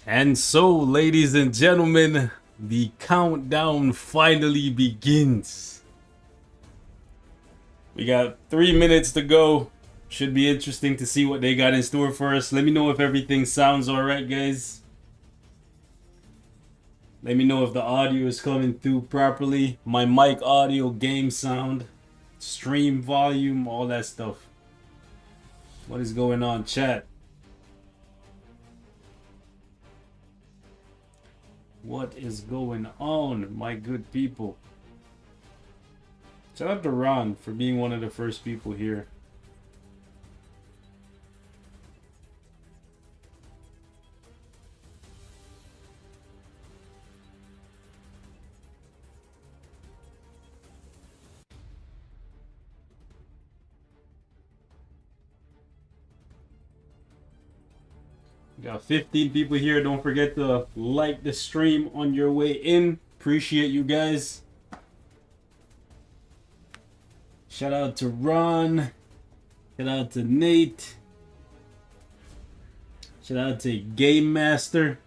And so, ladies and gentlemen, the countdown finally begins. We got 3 minutes to go. Should be interesting to see what they got in store for us. Let me know if everything sounds alright, guys. Let me know if the audio is coming through properly. My mic audio, game sound, stream volume, all that stuff. What is going on, chat? What is going on, my good people? Shout out to Ron for being one of the first people here. We got 15 people here. Don't forget to like the stream on your way in. Appreciate you guys. Shout out to Ron. Shout out to Nate. Shout out to Game Master.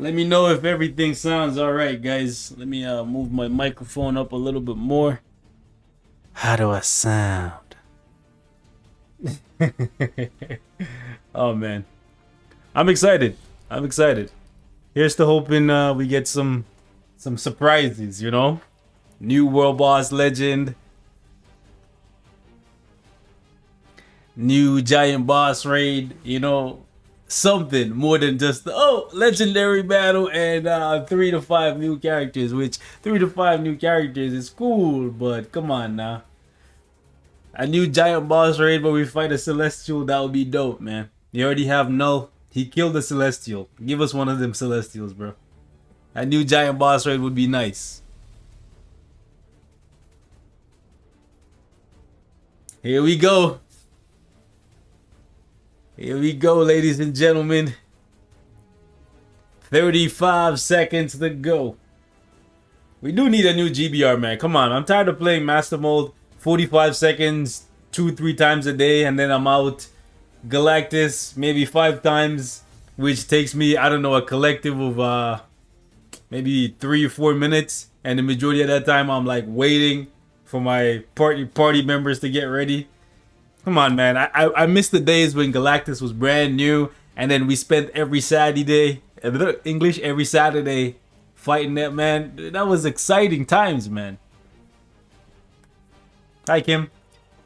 Let me know if everything sounds alright, guys. Let me move my microphone up a little bit more. How do I sound? Oh, man. I'm excited. I'm excited. Here's to hoping we get some surprises, you know? New World Boss Legend. New Giant Boss Raid, you know? Something more than just legendary battle and 3 to 5 new characters, which 3 to 5 new characters is cool, but come on now. A new giant boss raid where we fight a celestial, that would be dope, man. You already have Null. He killed the celestial. Give us one of them celestials, bro. A new giant boss raid would be nice. Here we go. Here we go, ladies and gentlemen. 35 seconds to go. We do need a new GBR, man. Come on, I'm tired of playing Master Mode 45 seconds 2-3 times a day, and then I'm out. Galactus maybe 5 times, which takes me, I don't know, a collective of maybe 3 or 4 minutes, and the majority of that time I'm like waiting for my party members to get ready. Come on, man. I miss the days when Galactus was brand new, and then we spent every Saturday, English, every Saturday fighting that, man. That was exciting times, man. Hi, Kim.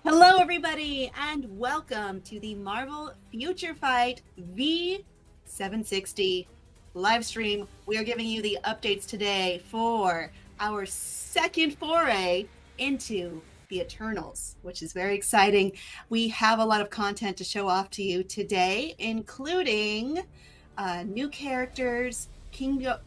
Hello, everybody, and welcome to the Marvel Future Fight V760 live stream. We are giving you the updates today for our second foray into the Eternals, which is very exciting. We have a lot of content to show off to you today, including new characters, Kingo,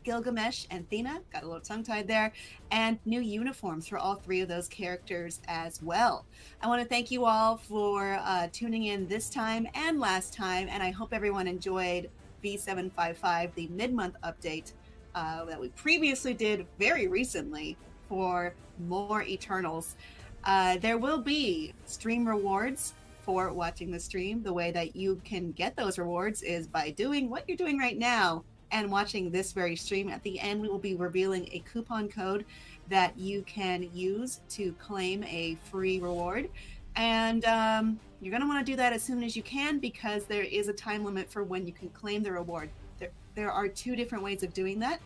Gilgamesh, and Athena. Got a little tongue-tied there. And new uniforms for all 3 of those characters as well. I want to thank you all for tuning in this time and last time, and I hope everyone enjoyed V755, the mid-month update that we previously did very recently for more Eternals. There will be stream rewards for watching the stream. The way that you can get those rewards is by doing what you're doing right now and watching this very stream. At the end, we will be revealing a coupon code that you can use to claim a free reward. And you're going to want to do that as soon as you can, because there is a time limit for when you can claim the reward. There are 2 different ways of doing that.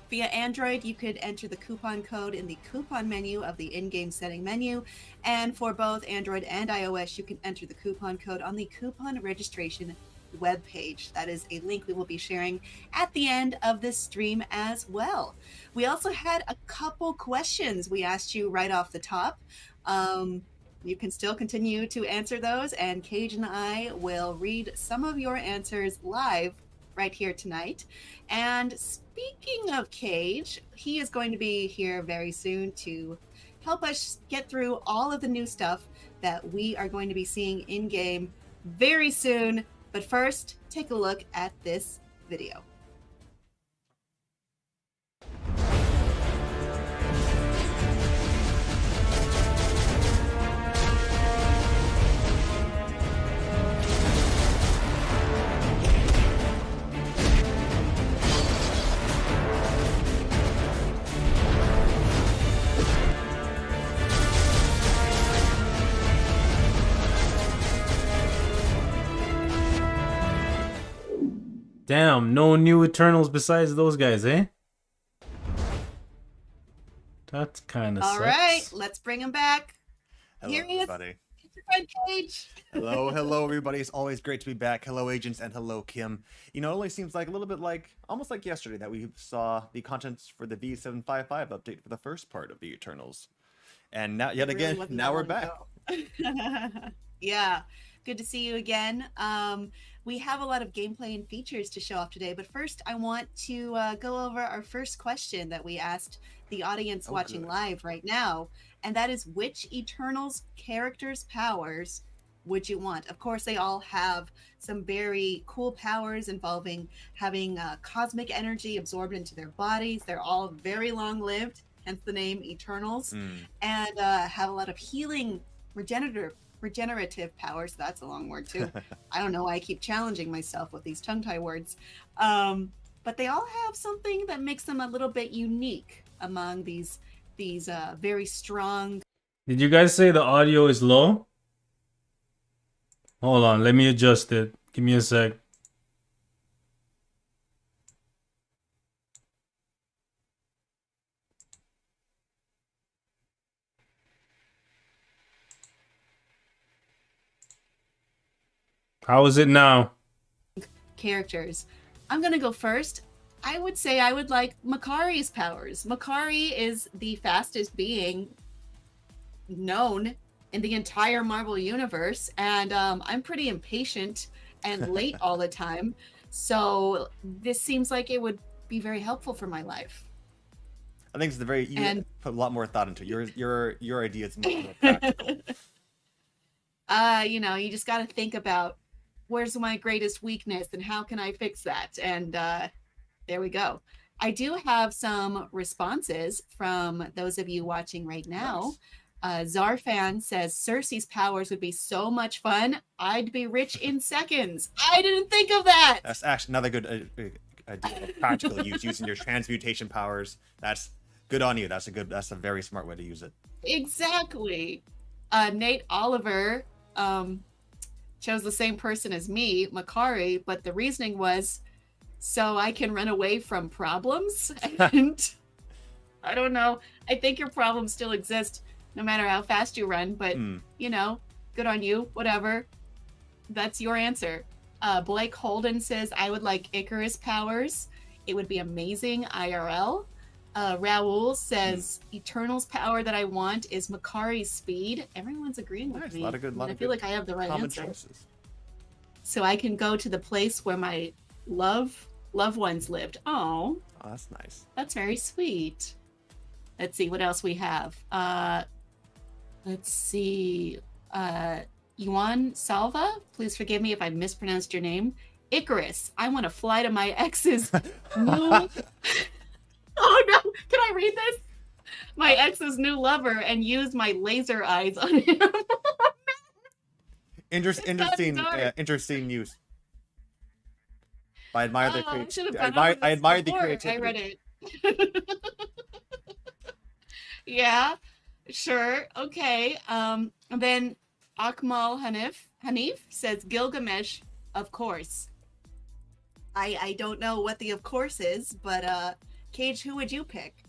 Via Android, you could enter the coupon code in the coupon menu of the in-game setting menu. And for both Android and iOS, you can enter the coupon code on the coupon registration webpage. That is a link we will be sharing at the end of this stream as well. We also had a couple questions we asked you right off the top. You can still continue to answer those, and Cage and I will read some of your answers live right here tonight. And speaking of Cage, he is going to be here very soon to help us get through all of the new stuff that we are going to be seeing in game very soon. But first, take a look at this video. Damn, no new Eternals besides those guys, eh? That kind of All right, sucks. let's bring him back. Hello, Here he is. everybody. It's your friend Cage. Hello, everybody. It's always great to be back. Hello, agents, and hello, Kim. You know, it only seems like a little bit like, almost like yesterday, that we saw the contents for the V755 update for the first part of the Eternals. And now, yet Really again, wasn't now that we're long back. ago. Yeah, good to see you again. We have a lot of gameplay and features to show off today, but first I want to go over our first question that we asked the audience watching good. live right now, and that is, which Eternals characters' powers would you want? Of course, they all have some very cool powers involving having cosmic energy absorbed into their bodies. They're all very long-lived, hence the name Eternals, and have a lot of healing, regenerative powers. That's a long word too. I don't know why I keep challenging myself with these tongue-tie words. But they all have something that makes them a little bit unique among these very strong. Did you guys say the audio is low? Hold on, let me adjust it. Give me a sec. How is it now? Characters. I'm gonna go first. I would say I would like Makari's powers. Makari is the fastest being known in the entire Marvel universe, and I'm pretty impatient and late all the time. So this seems like it would be very helpful for my life. I think it's the very, you And- put a lot more thought into it. Your idea is much more practical. You know, you just got to think about where's my greatest weakness and how can I fix that? And there we go. I do have some responses from those of you watching right now. Nice. Zarfan says Cersei's powers would be so much fun. I'd be rich in seconds. I didn't think of that. That's actually another good idea of practical use, using your transmutation powers. That's good on you. That's a very smart way to use it. Exactly. Nate Oliver chose the same person as me, Makari, but the reasoning was so I can run away from problems. And I don't know. I think your problems still exist no matter how fast you run, but you know, good on you, whatever. That's your answer. Blake Holden says, I would like Icarus powers. It would be amazing IRL. Raul says, Eternal's power that I want is Makari's speed. Everyone's agreeing with me. A lot of good, I feel like I have the right common answer. choices. So I can go to the place where my loved ones lived. Oh, that's nice. That's very sweet. Let's see what else we have. Let's see. Yuan Salva, please forgive me if I mispronounced your name. Icarus, I want to fly to my ex's new... Oh no, can I read this? My ex's new lover and use my laser eyes on him. Interesting use. I admire the creativity. I admire the creativity. I read it. Yeah, sure, okay. And then Akmal Hanif says Gilgamesh, of course. I don't know what the of course is, but Cage, who would you pick?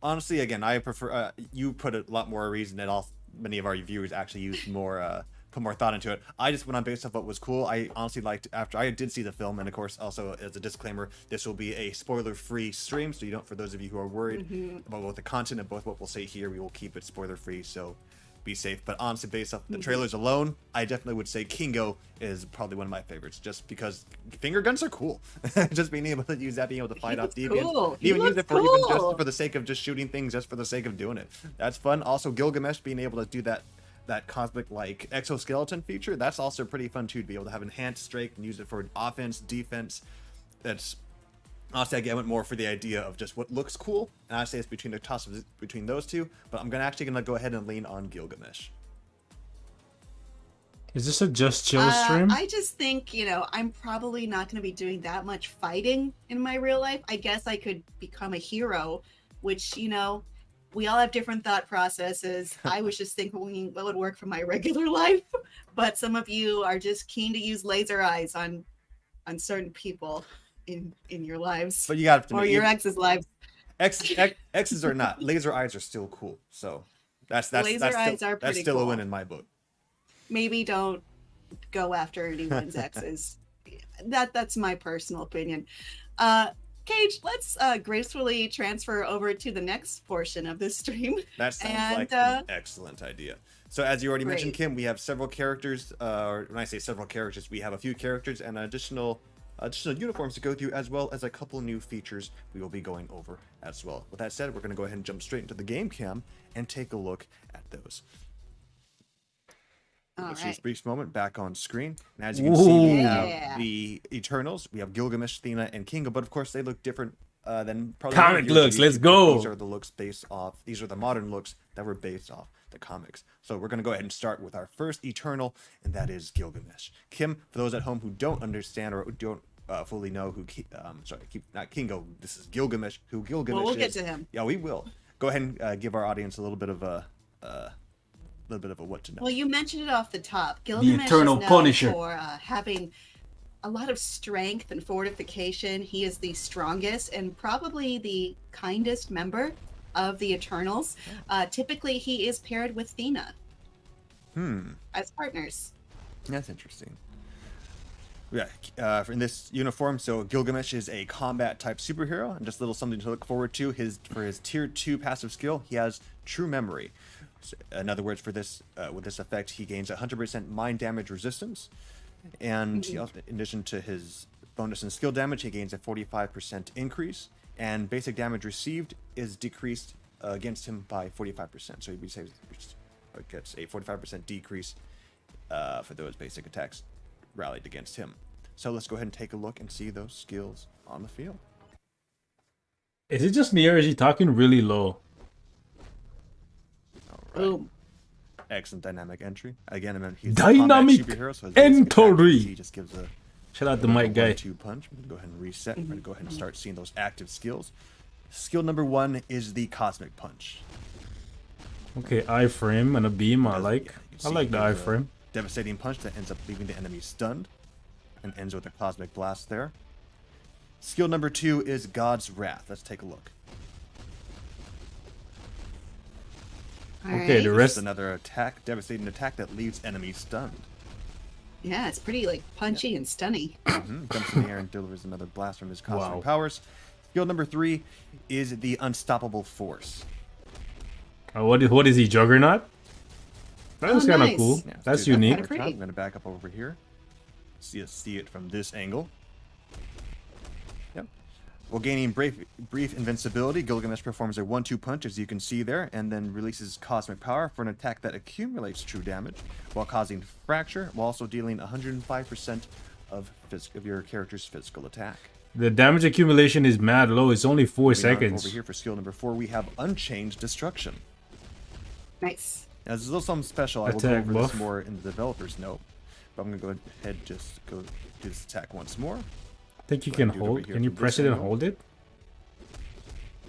Honestly, again, I prefer you put a lot more reason, and many of our viewers actually used more put more thought into it. I just went on based off what was cool. I honestly liked, after I did see the film, and of course also as a disclaimer, this will be a spoiler-free stream, so you don't, for those of you who are worried about both the content and both what we'll say here, we will keep it spoiler-free, so be safe. But honestly, based off the trailers alone, I definitely would say Kingo is probably one of my favorites, just because finger guns are cool. Just being able to use that, being able to fight off deviants, cool. even use it for even just for the sake of just shooting things, just for the sake of doing it. That's fun. Also, Gilgamesh being able to do that cosmic like exoskeleton feature, that's also pretty fun too, to be able to have enhanced strength and use it for offense, defense. That's honestly, I went more for the idea of just what looks cool, and I say it's between the toss between those two, but I'm actually gonna go ahead and lean on Gilgamesh. Is this a just chill stream? I just think, you know, I'm probably not going to be doing that much fighting in my real life. I guess I could become a hero, which, you know, we all have different thought processes. I was just thinking what would work for my regular life, but some of you are just keen to use laser eyes on certain people in your lives But you got to or your ex's lives. X's are not. Laser eyes are still cool. So that's Laser eyes are that's pretty still a cool. win in my book. Maybe don't go after anyone's exes. That's my personal opinion. Cage, let's gracefully transfer over to the next portion of this stream. That sounds like an excellent idea. So as you already mentioned, Great. Kim, we have several characters. Or when I say several characters, we have a few characters and additional uniforms to go through, as well as a couple new features we will be going over as well. With that said, we're going to go ahead and jump straight into the game cam and take a look at those. Let's use a brief moment back on screen. And as you can see, we have the Eternals. We have Gilgamesh, THENA, and Kingo. But of course, they look different than probably comic looks. Let's go. These are the looks based off. These are the modern looks that were based off the comics. So we're going to go ahead and start with our first Eternal, and that is Gilgamesh. Kim, for those at home who don't understand or don't fully know who, not Kingo. This is Gilgamesh. Who Gilgamesh is? We'll get to him. Yeah, we will. Go ahead and give our audience a little bit of a what to know. Well, you mentioned it off the top. Gilgamesh Eternal is known Punisher. for having a lot of strength and fortification. He is the strongest and probably the kindest member of the Eternals. Typically, he is paired with THENA as partners. That's interesting. Yeah, in this uniform, so Gilgamesh is a combat type superhero, and just a little something to look forward to. For his tier 2 passive skill, he has true memory. So, in other words, for this with this effect, he gains 100% mind damage resistance, and he also, in addition to his bonus and skill damage, he gains a 45% increase, and basic damage received is decreased against him by 45%. So he gets a 45% decrease for those basic attacks rallied against him. So let's go ahead and take a look and see those skills on the field. Is it just me or is he talking really low? All right. Boom. Excellent dynamic entry. Again, I mean, he's Dynamic a combat superhero, so his basic entry. attack, he just gives a Shout out the mic guy. 1-2 punch. I'm gonna go ahead and reset. We're gonna go ahead and start seeing those active skills. Skill number 1 is the Cosmic Punch. Okay, iframe and a beam. I like the it gives a iframe. Devastating punch that ends up leaving the enemy stunned, and ends with a Cosmic Blast there. Skill number 2 is God's Wrath. Let's take a look. Okay, the This rest. is another attack, devastating attack that leaves enemies stunned. Yeah, it's pretty like punchy and stunning. Jumps in the air and delivers another blast from his cosmic Wow. powers. Skill number 3 is the Unstoppable Force. What is he? Juggernaut? That's kind of nice. cool. Yeah, let's That's do that unique. one more time. Pretty. I'm going to back up over here. See it from this angle. Yep. While gaining brief invincibility, Gilgamesh performs a 1-2 punch, as you can see there, and then releases cosmic power for an attack that accumulates true damage, while causing fracture, while also dealing 105% of your character's physical attack. The damage accumulation is mad low. It's only 4 Moving on seconds. Over here for skill number 4, we have Unchanged Destruction. Nice. Now, there's a little something special. I will go Attack over buff. this more in the developer's note. But I'm going to go ahead and just go do this attack once more. I think you Go can ahead and do it over hold. here Can you from press this it and angle. hold it?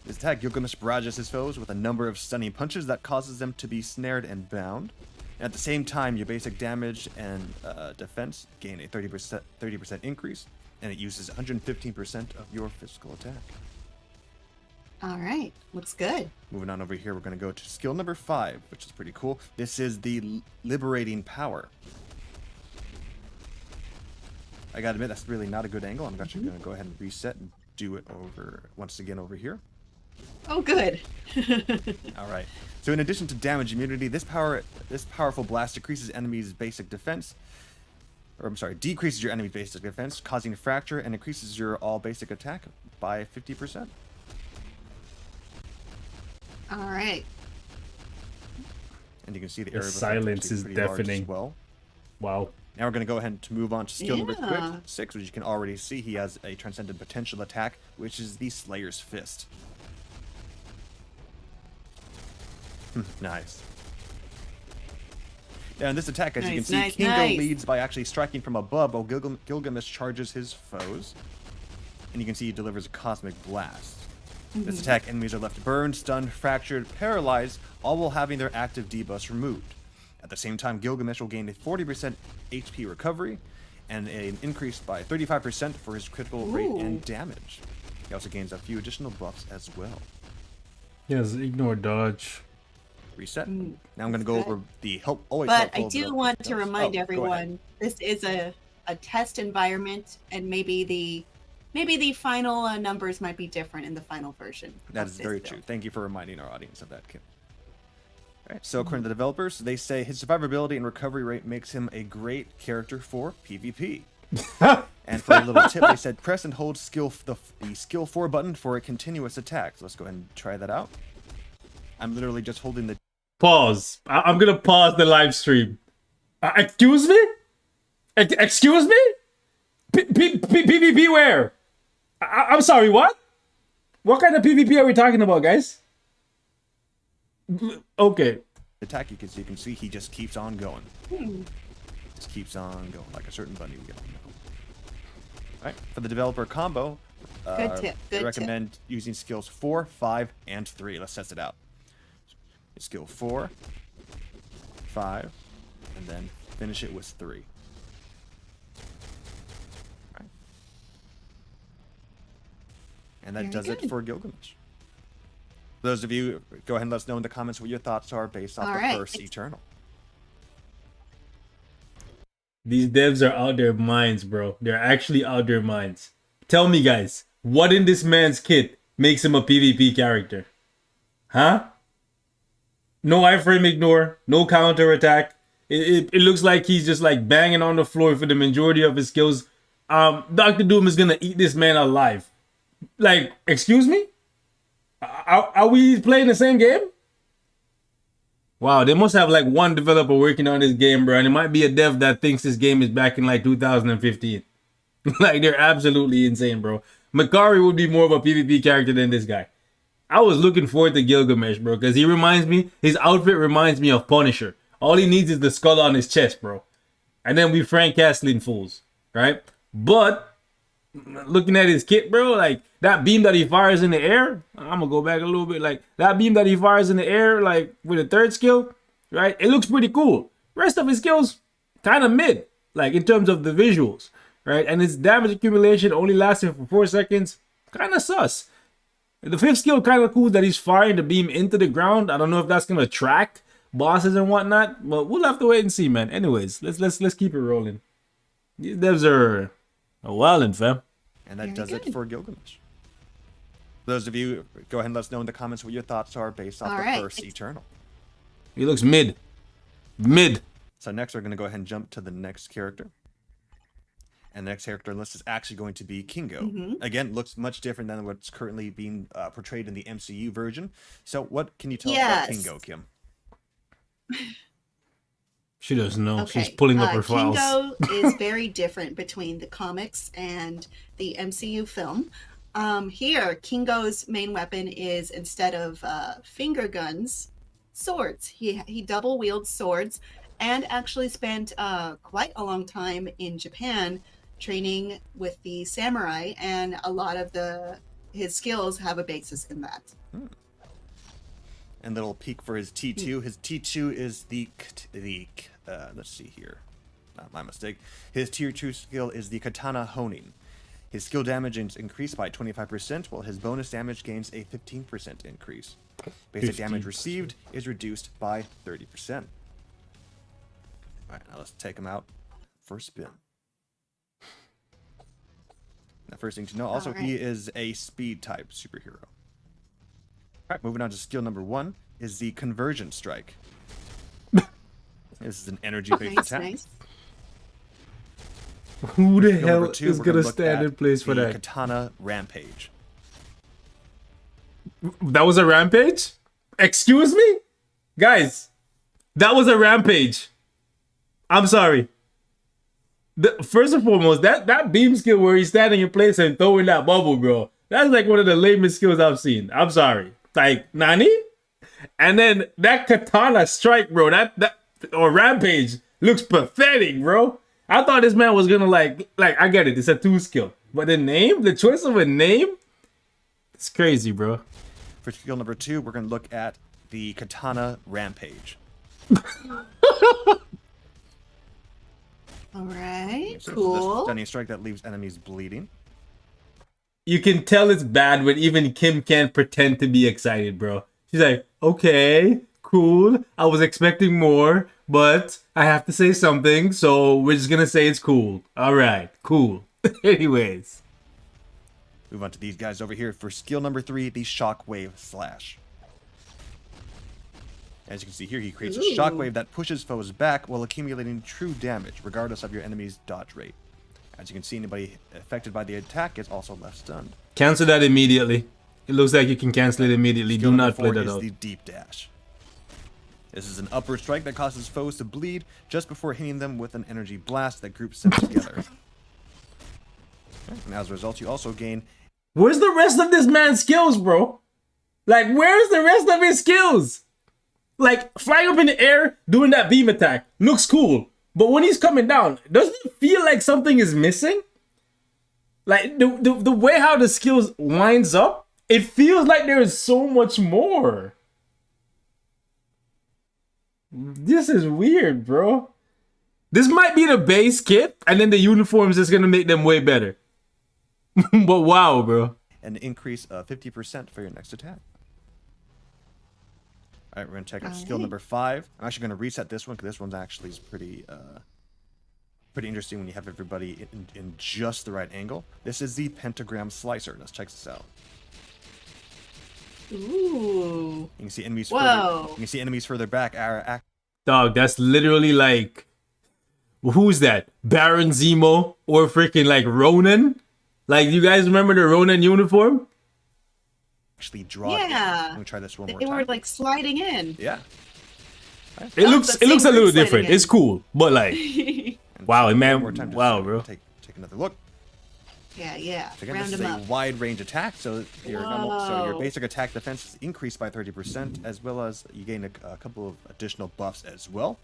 This attack, Gilgamesh barrages his foes with a number of stunning punches that causes them to be snared and bound. And at the same time, your basic damage and defense gain a 30% increase, and it uses 115% of your physical attack. All right. Looks good. Moving on over here, we're going to go to skill number 5, which is pretty cool. This is the Liberating Power. I gotta admit, that's really not a good angle. I'm actually going to go ahead and reset and do it once again over here. Oh, good. All right. So in addition to damage immunity, this powerful blast decreases enemies' basic defense. Decreases your enemy's basic defense, causing fracture, and increases your all basic attack by 50%. All right. And you can see the The area of effect silence actually is pretty large as deafening. well. Wow. Now we're going to go ahead and move on to skill number Yeah. 6, which you can already see he has a transcendent potential attack, which is the Slayer's Fist. Nice. Now in this attack, as you can Nice, see, nice, Kingo nice. leads by actually striking from above, while Gilgamesh charges his foes. And you can see he delivers a Cosmic Blast. This attack, enemies are left burned, stunned, fractured, paralyzed, all while having their active debuffs removed. At the same time, Gilgamesh will gain a 40% HP recovery, and an increase by 35% for his critical rate and damage. He also gains a few additional buffs as well. Yes, ignore dodge. Reset. Now I'm going to go over the help. Always But I helpful do build want to does. remind Go ahead. everyone, this is a test environment, and maybe the final numbers might be different in the final version. That of is this very build. true. Thank you for reminding our audience of that, Kim. All right, so according to the developers, they say his survivability and recovery rate makes him a great character for PvP. And for a little tip, they said press and hold the skill 4 button for a continuous attack. So let's go ahead and try that out. I'm literally just holding the... Pause. I'm gonna pause the live stream. Excuse me? Excuse me? PvP where? I'm sorry, what? What kind of PvP are we talking about, guys? Okay. attack. You can see he just keeps on going. Just keeps on going, like a certain bunny we get on. Alright, for the developer combo, Good tip. I recommend using skills 4, 5, and 3. Let's test it out. Skill 4, 5, and then finish it with 3. Alright. And that Very does it good. for Gilgamesh. For those of you, go ahead and let us know in the comments what your thoughts are based off All the right. first Eternal. These devs are out their minds, bro. They're actually out their minds. Tell me, guys, what in this man's kit makes him a PvP character? Huh? No iframe ignore, no counter attack. It looks like he's just like banging on the floor for the majority of his skills. Dr. Doom is gonna eat this man alive. Like, excuse me? Are we playing the same game? Wow, they must have like one developer working on this game, bro. And it might be a dev that thinks this game is back in like 2015. Like, they're absolutely insane, bro. Makari would be more of a PvP character than this guy. I was looking forward to Gilgamesh, bro, because he reminds me, his outfit reminds me of Punisher. All he needs is the skull on his chest, bro. And then we Frank Castling fools, right? But looking at his kit, bro, like that beam that he fires in the air, I'm gonna go back a little bit, like that beam that he fires in the air, like with a third skill, right? It looks pretty cool. Rest of his skills, kind of mid, like in terms of the visuals, right? And his damage accumulation only lasting for 4 seconds, kind of sus. The fifth skill kind of cool that he's firing the beam into the ground. I don't know if that's gonna track bosses and whatnot, but we'll have to wait and see, man. Anyways, let's keep it rolling. These devs are a wildin', fam. And that Very does it good. for Gilgamesh. For those of you, go ahead and let us know in the comments what your thoughts are based off All the right. first Eternal. He looks mid. Mid. So next we're going to go ahead and jump to the next character. And the next character list is actually going to be Kingo. Again, looks much different than what's currently being portrayed in the MCU version. So what can you tell us about Yes. Kingo, Kim? She doesn't know. Okay. She's pulling up her files. Kingo is very different between the comics and the MCU film. Here, Kingo's main weapon is, instead of finger guns, swords. He double wields swords, and actually spent quite a long time in Japan training with the samurai, and a lot of his skills have a basis in that. And little peek for his T2. His T2 is the let's see here. My mistake. His tier 2 skill is the Katana Honing. His skill damage is increased by 25%, while his bonus damage gains a 15% increase. Basic damage 15%. received is reduced by 30%. Alright, now let's take him out for a spin. The first thing to know, also, he is a speed type superhero. Alright, moving on to skill number 1 is the Conversion Strike. This is an energy-based Nice, attack. nice. Who the Skill hell number 2, is we're gonna look stand at in place for the that? Katana Rampage. That was a rampage? Excuse me? Guys, that was a rampage. I'm sorry. First and foremost, that beam skill where he's standing in place and throwing that bubble, bro. That's like one of the lamest skills I've seen. I'm sorry. Like, Nani? And then that katana strike, bro, or rampage looks pathetic, bro. I thought this man was gonna like I get it, it's a 2 skill. But the choice of a name, it's crazy, bro. For skill number 2, we're going to look at the Katana Rampage. All right, So cool. stunning strike that leaves enemies bleeding. You can tell it's bad when even Kim can't pretend to be excited, bro. She's like, okay, cool. I was expecting more, but I have to say something, so we're just gonna say it's cool. All right, cool. Anyways. Move on to these guys over here for skill number 3, the Shockwave Slash. As you can see here, he creates a shockwave that pushes foes back while accumulating true damage, regardless of your enemy's dodge rate. As you can see, anybody affected by the attack is also left stunned. Cancel that immediately. It looks like you can cancel it immediately. Skill Do number not play 4 that is out. the Deep Dash. This is an upward strike that causes foes to bleed just before hitting them with an energy blast that groups them together. And as a result, you also gain... Where's the rest of this man's skills, bro? Like, where's the rest of his skills? Like, flying up in the air, doing that beam attack, looks cool. But when he's coming down, doesn't it feel like something is missing? Like, the way how the skills winds up, it feels like there is so much more. This is weird, bro. This might be the base kit, and then the uniforms is going to make them way better. But wow, bro. An increase of 50% for your next attack. All right, we're going to check out skill number 5. I'm actually going to reset this one because this one's actually pretty interesting when you have everybody in just the right angle. This is the Pentagram Slicer. Let's check this out. Ooh. You can see enemies further back. Dog, that's literally like, who's that? Baron Zemo or freaking like Ronin? Like, you guys remember the Ronin uniform? Actually draw. Yeah. Let me try this one more They time. were like sliding in. Yeah. It looks a little different. in. It's cool, but like, wow, One man, more time, just wow, so bro. Take another look. Yeah. So again, Round this is them a up. wide range attack, so your Whoa. basic attack defense is increased by 30%, as well as you gain a couple of additional buffs as well.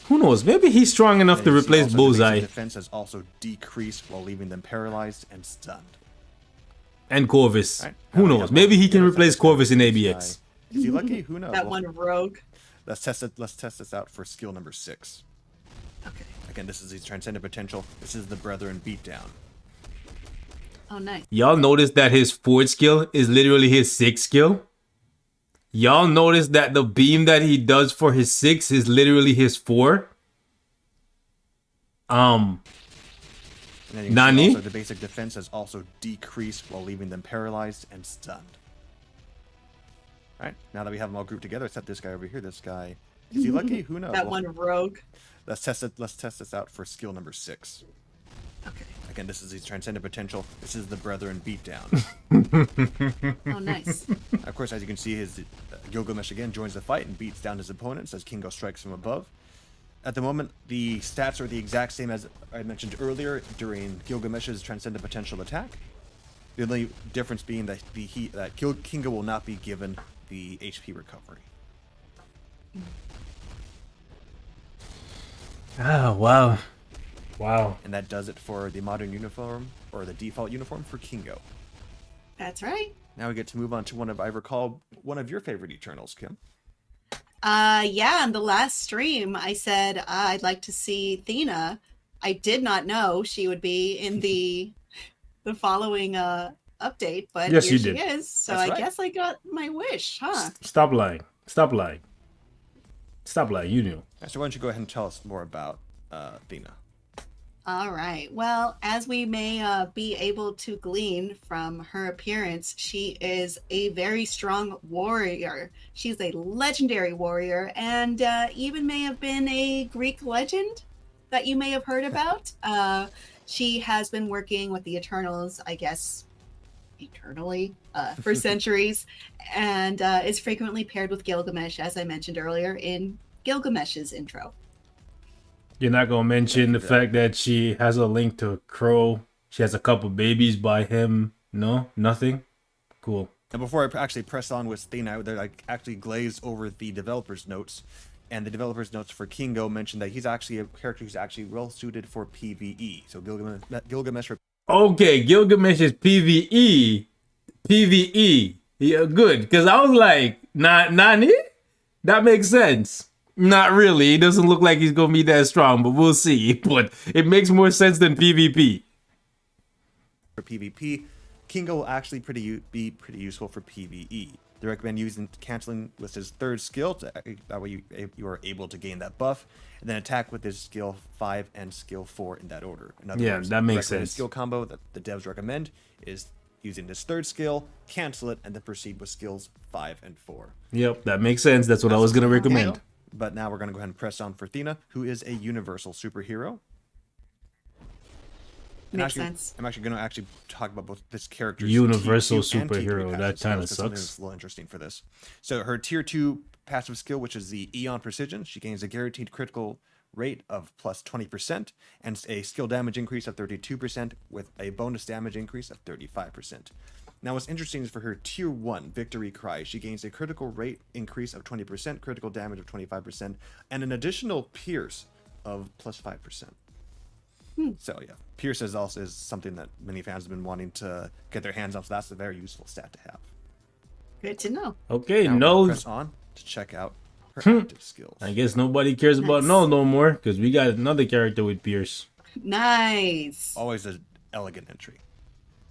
Who knows? Maybe he's strong enough to And you see replace also the Bullseye basic defense has also decreased while leaving them paralyzed and stunned. and Corvus. Right? Who Now we knows? have Maybe he all can the replace effects Corvus in this ABX. guy. Is he lucky? Who knows? That Well, one rogue. Let's test it. Let's test this out for skill number 6. Okay. Again, this is his transcendent potential. This is the Brethren Beatdown. Oh, nice. Y'all notice that his 4th skill is literally his 6th skill? Y'all notice that the beam that he does for his 6 is literally his 4? And then you can see Nani? also the basic defense has also decreased while leaving them paralyzed and stunned. All right, now that we have them all grouped together, let's set this guy over here. This guy, is he lucky? Who knows? That Well, one rogue. Let's test it. Let's test this out for skill number 6. Okay. Again, this is his transcendent potential. This is the Brethren Beatdown. Oh, nice. Of course, as you can see, his Gilgamesh again joins the fight and beats down his opponents as Kingo strikes from above. At the moment, the stats are the exact same as I mentioned earlier during Gilgamesh's transcendent potential attack. The only difference being that Kingo will not be given the HP recovery. Ah, wow. Wow. And that does it for the modern uniform, or the default uniform for Kingo. That's right. Now we get to move on to I recall, one of your favorite Eternals, Kim. Yeah, on the last stream, I said I'd like to see THENA. I did not know she would be in the following update, but Yes, here you she did. is. So That's I right. guess I got my wish, huh? Stop lying. Stop lying. Stop lying. You knew. So why don't you go ahead and tell us more about THENA? All right. Well, as we may be able to glean from her appearance, she is a very strong warrior. She's a legendary warrior and even may have been a Greek legend that you may have heard about. She has been working with the Eternals, I guess, eternally for centuries, and is frequently paired with Gilgamesh, as I mentioned earlier in Gilgamesh's intro. You're not going to mention the fact that she has a link to Crow. She has a couple babies by him. No? Nothing? Cool. And before I actually press on with THENA, I actually glazed over the developer's notes. And the developer's notes for Kingo mentioned that he's actually a character who's actually well suited for PvE. So Gilgamesh Okay, Gilgamesh is PvE. PvE. Yeah, good. Because I was like, Nani? That makes sense. Not really. He doesn't look like he's gonna be that strong, but we'll see. But it makes more sense than PvP. For PvP, Kingo will actually be pretty useful for PvE. They recommend using canceling with his third skill, that way you are able to gain that buff, and then attack with his skill 5 and skill 4 in that order. In other words, that makes the sense. skill combo that the devs recommend is using this third skill, cancel it, and then proceed with skills 5 and 4. Yep, that makes sense. That's what I was gonna recommend. But now we're going to go ahead and press on for THENA, who is a universal superhero. Makes sense. I'm actually going to talk about both this character's Universal tier 2 and tier 3 superhero. That passive kind of skills, 'cause something sucks. that's a little interesting for this. So her tier 2 passive skill, which is the Eon Precision, she gains a guaranteed critical rate of plus 20% and a skill damage increase of 32% with a bonus damage increase of 35%. Now, what's interesting is for her tier 1 Victory Cry, she gains a critical rate increase of 20%, critical damage of 25%, and an additional pierce of plus 5%. So yeah, pierce is something that many fans have been wanting to get their hands on, so that's a very useful stat to have. Good to know. Okay, Now we're gonna no. press on to check out her active skills. I guess nobody cares about Nice. no more because we got another character with Pierce. Nice. Always an elegant entry.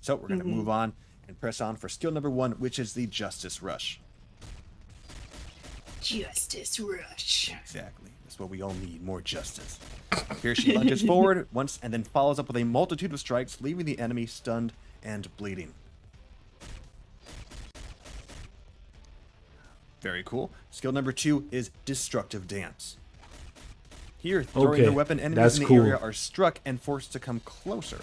So we're going to move on and press on for skill number 1, which is the Justice Rush. Justice Rush. Exactly. That's what we all need, more justice. Here she lunges forward once and then follows up with a multitude of strikes, leaving the enemy stunned and bleeding. Very cool. Skill number 2 is Destructive Dance. Here, throwing her weapon, enemies that's in the cool. area are struck and forced to come closer.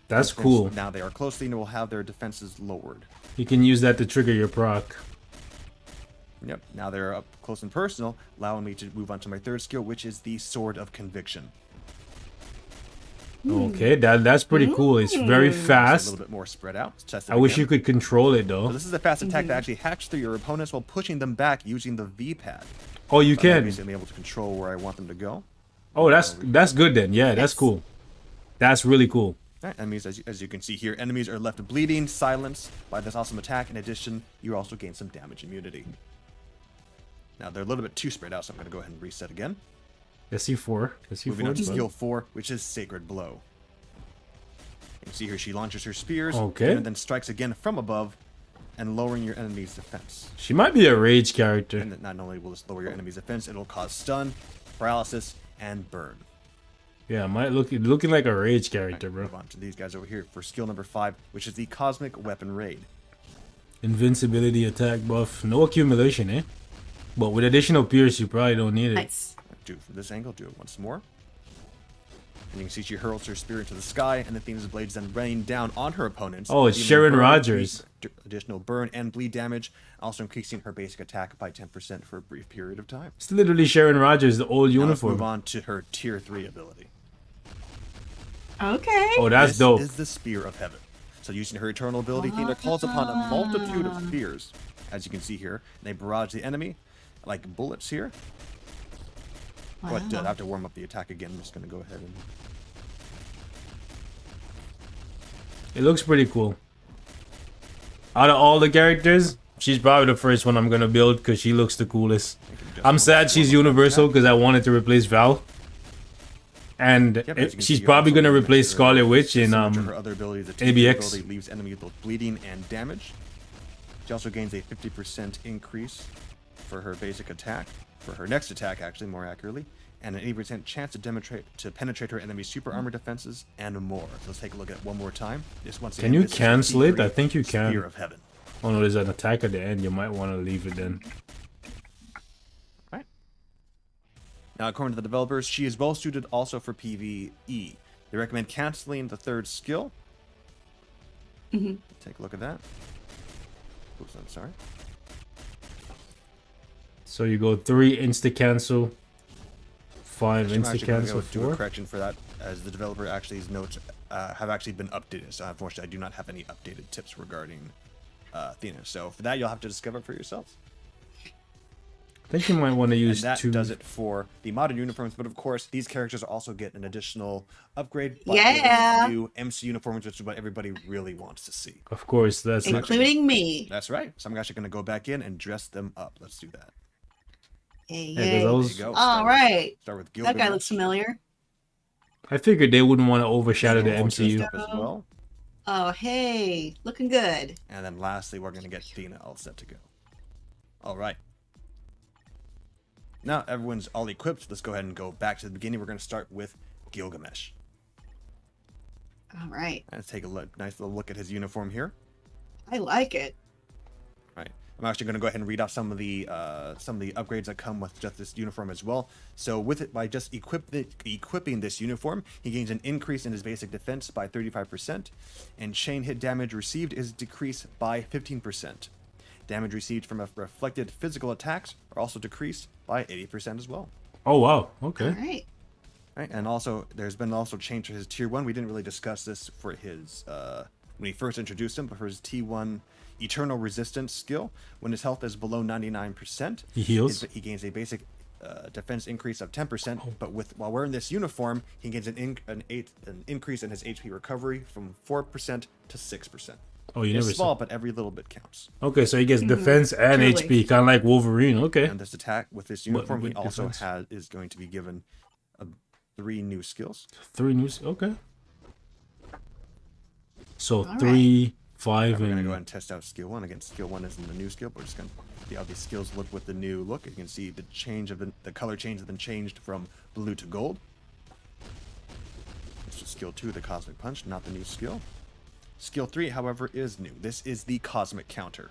That's Since cool. Now they are close, and will have their defenses lowered. You can use that to trigger your proc. Yep, now they're up close and personal, allowing me to move on to my third skill, which is the Sword of Conviction. Okay, that's pretty cool. It's very It's a fast. little bit more spread out. Let's test it I wish again. you could control it So though. this is a fast attack that actually hacks through your opponents while pushing them back using the V-pad. Oh, you So I'm can. basically able to control where I want them to go. Oh, that's good then. Yeah, that's cool. That's really cool. Alright, enemies, as you can see here, enemies are left bleeding, silenced by this awesome attack. In addition, you also gain some damage immunity. Now, they're a little bit too spread out, so I'm going to go ahead and reset again. SC4. Moving on to SC4. skill 4, which is Sacred Blow. You can see here she launches her spears, Okay. and then strikes again from above, and lowering your enemy's defense. She might be a rage character. And not only will this lower your enemy's defense, it'll cause stun, paralysis, and burn. Yeah, looking like a rage character, bro. Move on to these guys over here for skill number 5, which is the Cosmic Weapon Raid. Invincibility attack buff. No accumulation, eh? But with additional pierce, you probably don't need it. Nice. Do it from this angle, do it once more. And you can see she hurls her spear into the sky, and the Athena's blades then rain down on her opponents. Oh, it's dealing Sharon burn, Rogers. bleed, additional burn and bleed damage, also increasing her basic attack by 10% for a brief period of time. It's literally Sharon Rogers, the old Now let's move uniform. on to her tier 3 ability. Okay. Oh, that's This dope. is the Spear of Heaven. So using her eternal ability, Athena calls upon a multitude of spears, as you can see here. And they barrage the enemy like bullets here. But I have to warm up the attack again. I'm just going to go ahead and... It looks pretty cool. Out of all the characters, she's probably the first one I'm gonna build because she looks the coolest. I'm sad she's universal because I wanted to replace Val. And Yep, as you can she's see, probably also gonna mentioned replace earlier, Scarlet Witch in similar to her other abilities, the tier ABX. ability leaves enemy with both bleeding and damage. She also gains a 50% increase for her basic attack, for her next attack actually, more accurately, and an 80% chance to penetrate her enemy's super armor defenses and more. So let's take a look at it one more time. Just once Can again, you this is the cancel it? T3 I think you can. Spear of Heaven. Oh no, there's an attack at the end. You might want to leave it then. Right. Now, according to the developers, she is well suited also for PvE. They recommend canceling the third skill. Take a look at that. Oops, I'm sorry. So you go 3 insta cancel, 5 I'm insta actually going to cancel, go do a 4. correction for that, as the developer actually his notes have actually been updated. So unfortunately, I do not have any updated tips regarding Athena. So for that, you'll have to discover it for yourselves. I think you might want to And use that 2. does it for the modern uniforms. But of course, these characters also get an additional upgrade. by Yeah. New MC uniforms, which is what everybody really wants to see. Of course, that's it. Including me. That's right. So I'm actually going to go back in and dress them up. Let's do that. Hey, Yeah, 'cause I yay. was- There you go. All right. Start with That Gilgamesh. guy looks familiar. I figured they wouldn't want to overshadow the All MCU. dressed up as well. Oh, hey. Looking good. And then lastly, we're going to get THENA all set to go. All right. Now everyone's all equipped. Let's go ahead and go back to the beginning. We're going to start with Gilgamesh. All right. Let's take a look, nice little look at his uniform here. I like it. All right. I'm actually going to go ahead and read off some of the upgrades that come with just this uniform as well. So with it, by just equipping this uniform, he gains an increase in his basic defense by 35%, and chain hit damage received is decreased by 15%. Damage received from reflected physical attacks are also decreased by 80% as well. Oh wow. All Okay. right. Right, and also there's been also change to his tier 1. We didn't really discuss this for his when we first introduced him, but for his T1 Eternal Resistance skill, when his health is below 99%, He heals. he gains a basic defense increase of 10%. But while wearing this uniform, he gains an increase in his HP recovery from 4% to 6%. Oh, you It's never small, saw. but every little bit counts. Okay, so he gets defense and truly. HP, kind of like Wolverine. Okay. And this attack with this uniform, he with also defense. is going to be given 3 new skills. 3 news. Okay. So All 3, 5, We're going to and go ahead and test out skill 1. Again, skill 1 isn't the new skill, but we're just going to see how these skills look with the new look. You can see the change of the color change has been changed from blue to gold. This is skill 2, the Cosmic Punch, not the new skill. Skill 3, however, is new. This is the Cosmic Counter.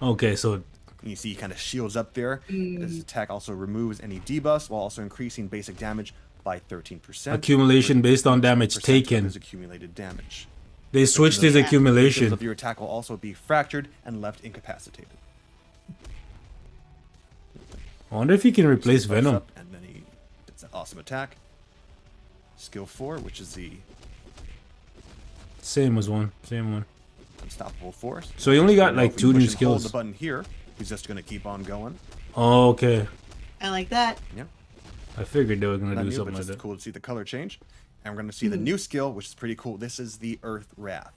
okay. So And you see he kind of shields up there. This attack also removes any debuffs while also increasing basic damage by 13%. accumulation based on damage 10% of taken. his accumulated damage. They switched his Yeah. accumulation. Victims of your attack will also be fractured and left incapacitated. I wonder if he can replace Buffs Venom. up, and then he gets an awesome attack. Skill 4, which is the Same as one. Same one. Unstoppable Force. So he only got Now, like if we 2 push new and hold skills. the button here, he's just going to keep on going. Oh, okay. I like that. Yeah, I figured they were gonna not do new, something but like just that. cool to see the color change. And we're going to see the new skill, which is pretty cool. This is the Earth Wrath.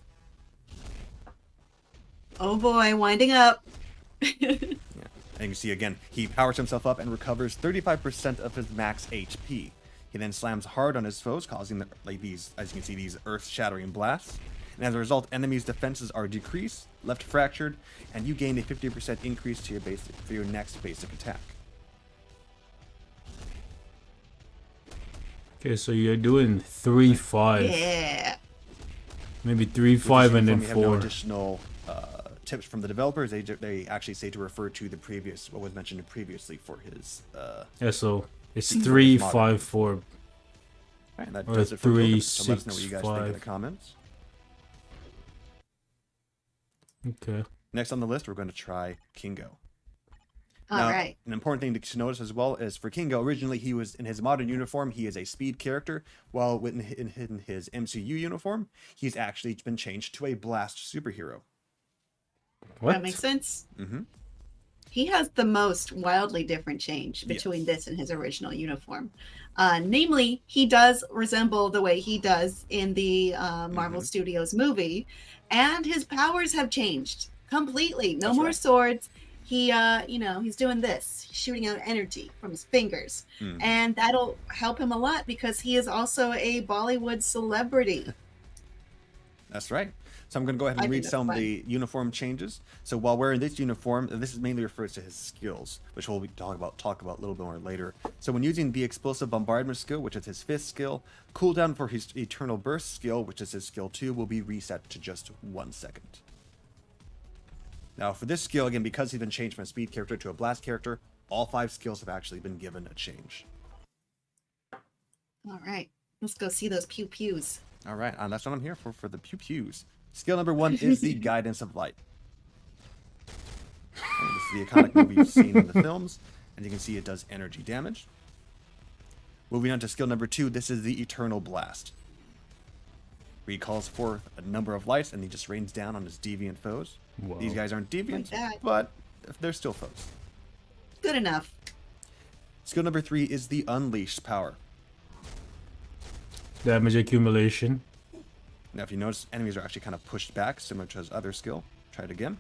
Oh boy, winding up. Yeah. And you see again, he powers himself up and recovers 35% of his max HP. He then slams hard on his foes, causing these, as you can see, these earth-shattering blasts. And as a result, enemies' defenses are decreased, left fractured, and you gain a 50% increase to your next basic attack. Okay, so you're doing 3, 5, Yeah. maybe 3, With this 5, and then uniform, we have no 4. additional tips from the developers. They actually say to refer to the previous, what was mentioned previously for his. Yeah, so it's He's 3, modern. 5, 4. And that Or does it for 3, Gilgamesh. So let us know what 6, you guys think in the 5. comments. Okay. Next on the list, we're going to try Kingo. All Now, right. An important thing to notice as well is for Kingo, originally he was in his modern uniform, he is a speed character, while in his MCU uniform, he's actually been changed to a blast superhero. What? That makes sense. Mm-hmm. He has the most wildly different change between Yes. this and his original uniform. Namely, he does resemble the way he does in the Marvel Mm-hmm. Studios movie, and his powers have changed completely. No That's more right. swords. He, he's doing this, shooting out energy from his fingers, Mm. and that'll help him a lot because he is also a Bollywood celebrity. That's right. So I'm going to go ahead I and think read that's some of fine. the uniform changes. So while wearing this uniform, this is mainly refers to his skills, which we'll be talk about a little bit more later. So when using the explosive bombardment skill, which is his 5th skill, cooldown for his eternal burst skill, which is his skill 2, will be reset to just 1 second. Now for this skill, again, because he's been changed from a speed character to a blast character, all 5 skills have actually been given a change. All right, let's go see those pew pews. All right, and that's what I'm here for the pew pews. Skill number 1 is the Guidance of Light. And this is the iconic move you've seen in the films, and you can see it does energy damage. Moving on to skill number 2, this is the Eternal Blast. Where he calls forth a number of lights, and he just rains down on his deviant foes. Wow. These guys aren't deviants, that. but they're still foes. Good enough. Skill number 3 is the Unleashed Power. Damage accumulation. Now, if you notice, enemies are actually kind of pushed back, similar to his other skill. Try it again.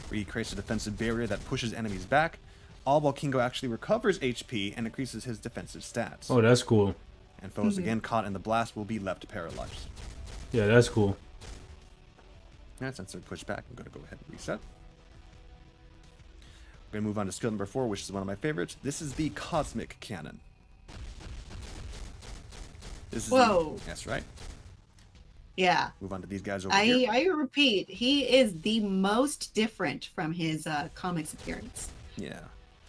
Where he creates a defensive barrier that pushes enemies back, all while Kingo actually recovers HP and increases his defensive stats. Oh, that's cool. And foes again caught in the blast will be left paralyzed. Yeah, that's cool. Now, since they're pushed back, I'm going to go ahead and reset. We're going to move on to skill number 4, which is one of my favorites. This is the Cosmic Cannon. This is Whoa. That's right. Yeah. Move on to these guys over here. I repeat, he is the most different from his comics appearance. Yeah.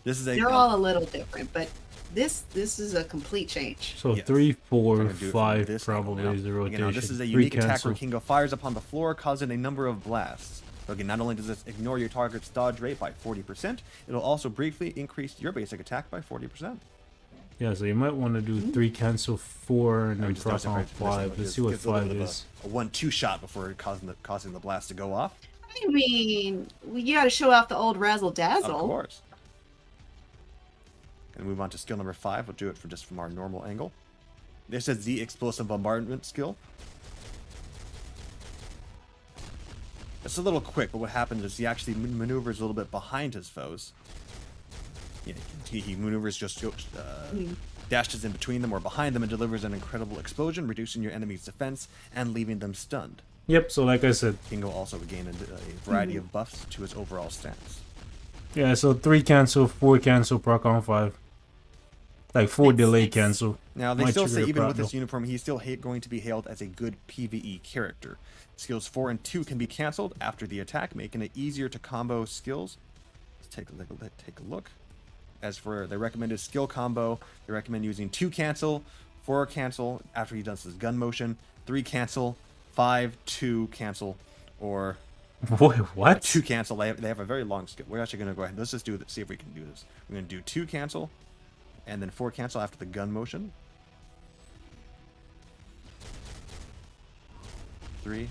This is They're all a little different, but this is a complete change. So Yes. 3, So 4, I'm gonna do it from 5 this probably angle now. is the rotation. Again, now, this is a 3 unique attack cancel. where Kingo fires upon the floor, causing a number of blasts. So again, not only does this ignore your target's dodge rate by 40%, it'll also briefly increase your basic attack by 40%. Yeah, so you might want to do 3 cancel 4 and then Just proc notice on if I- 5. Let's see what gives a little 5 bit of is. A 1-2 shot before causing the blast to go off. I mean, you got to show off the old razzle Of dazzle. course. Gonna move on to skill number 5. We'll do it from our normal angle. This is the explosive bombardment skill. It's a little quick, but what happens is he actually maneuvers a little bit behind his foes. Yeah, he maneuvers dashes in between them or behind them and delivers an incredible explosion, reducing your enemy's defense and leaving them stunned. Yep, so like I said, Kingo also gained a variety of buffs to his overall stats. yeah, so 3 cancel, 4 cancel, proc on 5. Like 4 delay cancel. Now, they Might still trigger say the even proc, with this though. uniform, he's still going to be hailed as a good PvE character. Skills 4 and 2 can be cancelled after the attack, making it easier to combo skills. Let's take a look. As for the recommended skill combo, they recommend using 2 cancel, 4 cancel after he does his gun motion, 3 cancel, 5, 2 cancel, or Wait, what? 2 cancel. They have a very long skill. We're actually going to go ahead. Let's just do this. See if we can do this. We're going to do 2 cancel, and then 4 cancel after the gun motion. 3,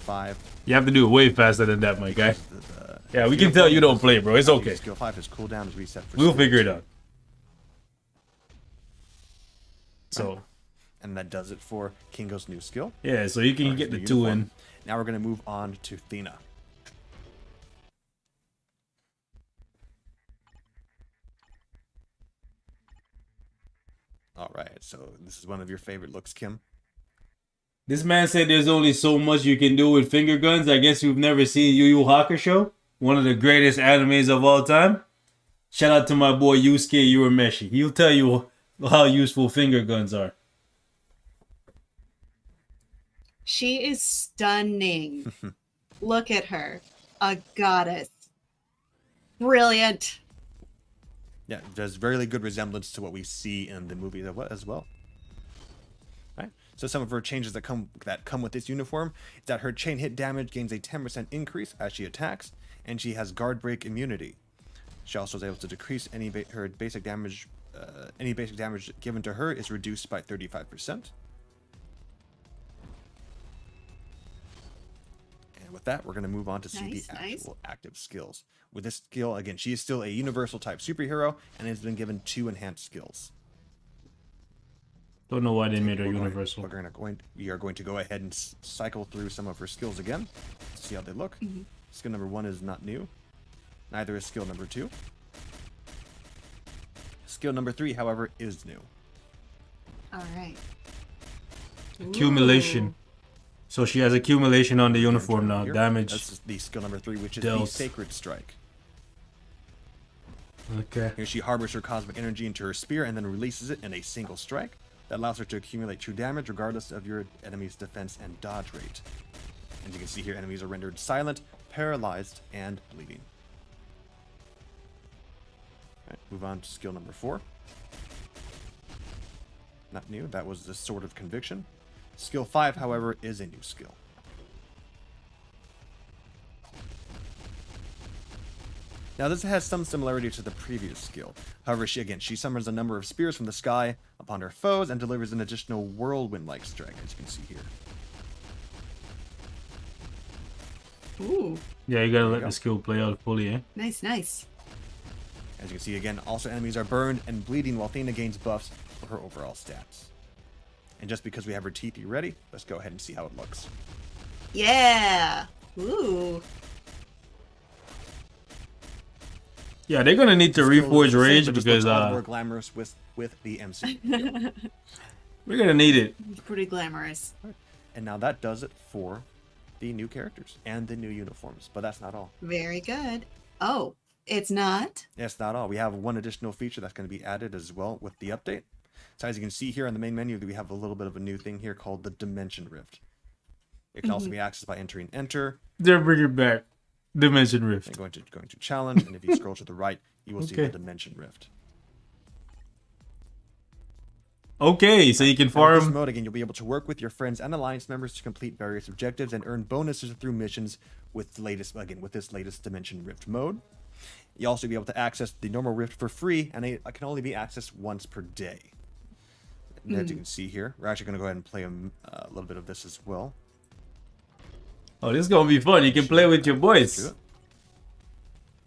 5. You have to do it way faster than that, my guy. The Yeah, we can tell you don't play, bro. It's after okay. Skill 5, his cooldown is reset for We'll skill figure it 2. out. So, And that does it for Kingo's new skill. yeah, so you can Or get the his 2 new in. uniform. Now we're going to move on to THENA. All right, so this is one of your favorite looks, Kim. This man said there's only so much you can do with finger guns. I guess you've never seen Yu Yu Hakusho, one of the greatest animes of all time. Shout out to my boy Yusuke Urameshi. He'll tell you how useful finger guns are. She is stunning. Look at her. A goddess. Brilliant. Yeah, there's very good resemblance to what we see in the movie as well. Right. So some of her changes that come with this uniform is that her chain hit damage gains a 10% increase as she attacks, and she has guard break immunity. She also is able to decrease her basic damage. Any basic damage given to her is reduced by 35%. And with that, we're going to move on to see the actual active skills. With this skill, again, she is still a universal type superhero and has been given 2 enhanced skills. Don't know why they made her universal. We are going to go ahead and cycle through some of her skills again to see how they look. Skill number 1 is not new. Neither is skill number 2. Skill number 3, however, is new. All right. Accumulation. Ooh. So she has accumulation on the uniform now. Damage. That's the skill number 3, which is dealt. the Sacred Strike. Okay. Here she harbors her cosmic energy into her spear and then releases it in a single strike. That allows her to accumulate true damage regardless of your enemy's defense and dodge rate. As you can see here, enemies are rendered silent, paralyzed, and bleeding. Alright, move on to skill number 4. Not new, that was the Sword of Conviction. Skill 5, however, is a new skill. Now this has some similarity to the previous skill. However, she summons a number of spears from the sky upon her foes and delivers an additional whirlwind-like strike, as you can see here. Ooh. Yeah, you gotta let the skill play out fully, eh? Nice, nice. As you can see again, also enemies are burned and bleeding while THENA gains buffs for her overall stats. And just because we have her TT ready, let's go ahead and see how it looks. Yeah. Ooh. Yeah, they're gonna need to The skills reforge is the same, rage but just because looks all more glamorous with the MC. we're gonna need it. It's pretty glamorous. And now that does it for the new characters and the new uniforms. But that's not all. Very good. Oh, it's not? That's not all. We have one additional feature that's going to be added as well with the update. So as you can see here on the main menu, we have a little bit of a new thing here called the Dimension Rift. It can also be accessed by entering Enter. They're bringing back Dimension Rift. And going to Challenge, and if you scroll to the right, you will see the Dimension Rift. Okay, so you can Now, with this farm. mode again, you'll be able to work with your friends and alliance members to complete various objectives and earn bonuses through missions with this latest Dimension Rift mode. You'll also be able to access the normal Rift for free, and it can only be accessed once per day. And as you can see here, we're actually going to go ahead and play a little bit of this as well. Oh, this is gonna be fun. You can play with your boys.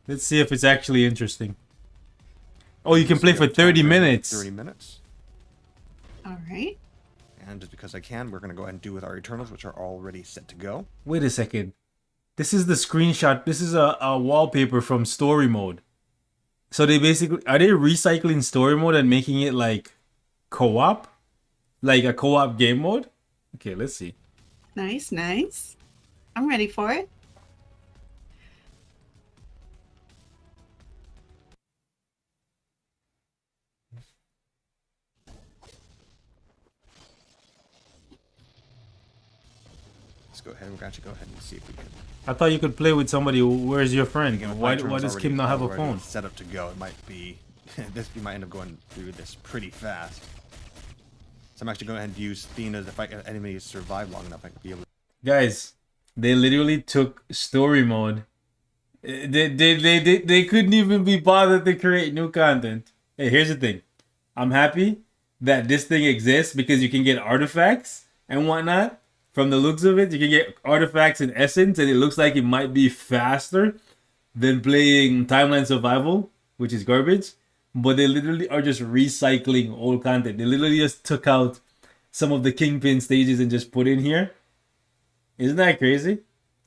Let's see if it's actually interesting. Oh, you can play for 30 minutes. 30 minutes. All right. And just because I can, we're going to go ahead and do with our Eternals, which are already set to go. Wait a second. This is the screenshot. This is a wallpaper from story mode. So they basically, are they recycling story mode and making it like co-op? Like a co-op game mode? Okay, let's see. Nice, nice. I'm ready for it. Let's go ahead. We're going to go ahead and see if we can. I thought you could play with somebody. Where's your friend? Again, Why Eternals does already- Kim not have a already phone? Set up to go. It might be this. You might end up going through this pretty fast. So I'm actually going to go ahead and use THENA. If enemies survive long enough, I could be able to. Guys, they literally took story mode. They couldn't even be bothered to create new content. Hey, here's the thing. I'm happy that this thing exists because you can get artifacts and whatnot. From the looks of it, you can get artifacts in Essence, and it looks like it might be faster than playing Timeline Survival, which is garbage. But they literally are just recycling old content. They literally just took out some of the Kingpin stages and just put in here. Isn't that crazy?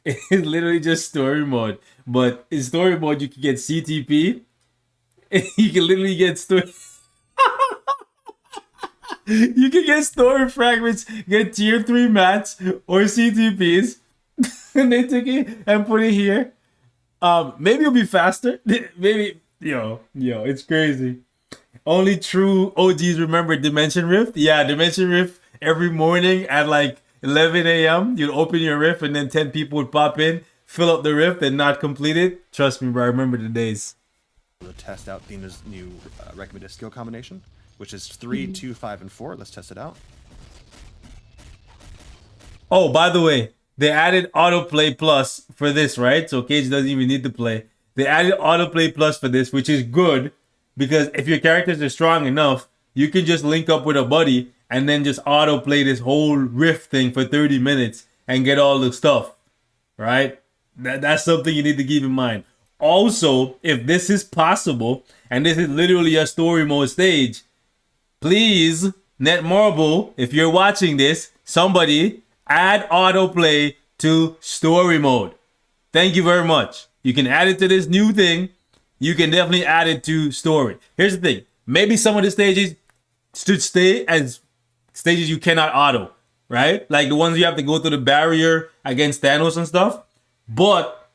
It's literally just story mode. But in story mode, you can get CTP. You can literally get story. You can get story fragments, get tier 3 mats or CTPs. And they took it and put it here. Maybe it'll be faster. Maybe, yo, it's crazy. Only true OGs remember Dimension Rift. Yeah, Dimension Rift every morning at like 11 a.m. You'd open your rift and then 10 people would pop in, fill up the rift and not complete it. Trust me, bro, I remember the days. To test out THENA's new recommended skill combination, which is 3, 2, 5, and 4. Let's test it out. Oh, by the way, they added autoplay plus for this, right? So Cage doesn't even need to play. They added autoplay plus for this, which is good because if your characters are strong enough, you can just link up with a buddy and then just autoplay this whole rift thing for 30 minutes and get all the stuff, right? That's something you need to keep in mind. Also, if this is possible, and this is literally a story mode stage, please, Netmarble, if you're watching this, somebody add autoplay to story mode. Thank you very much. You can add it to this new thing. You can definitely add it to story. Here's the thing. Maybe some of the stages should stay as stages you cannot auto, right? Like the ones you have to go through the barrier against Thanos and stuff. But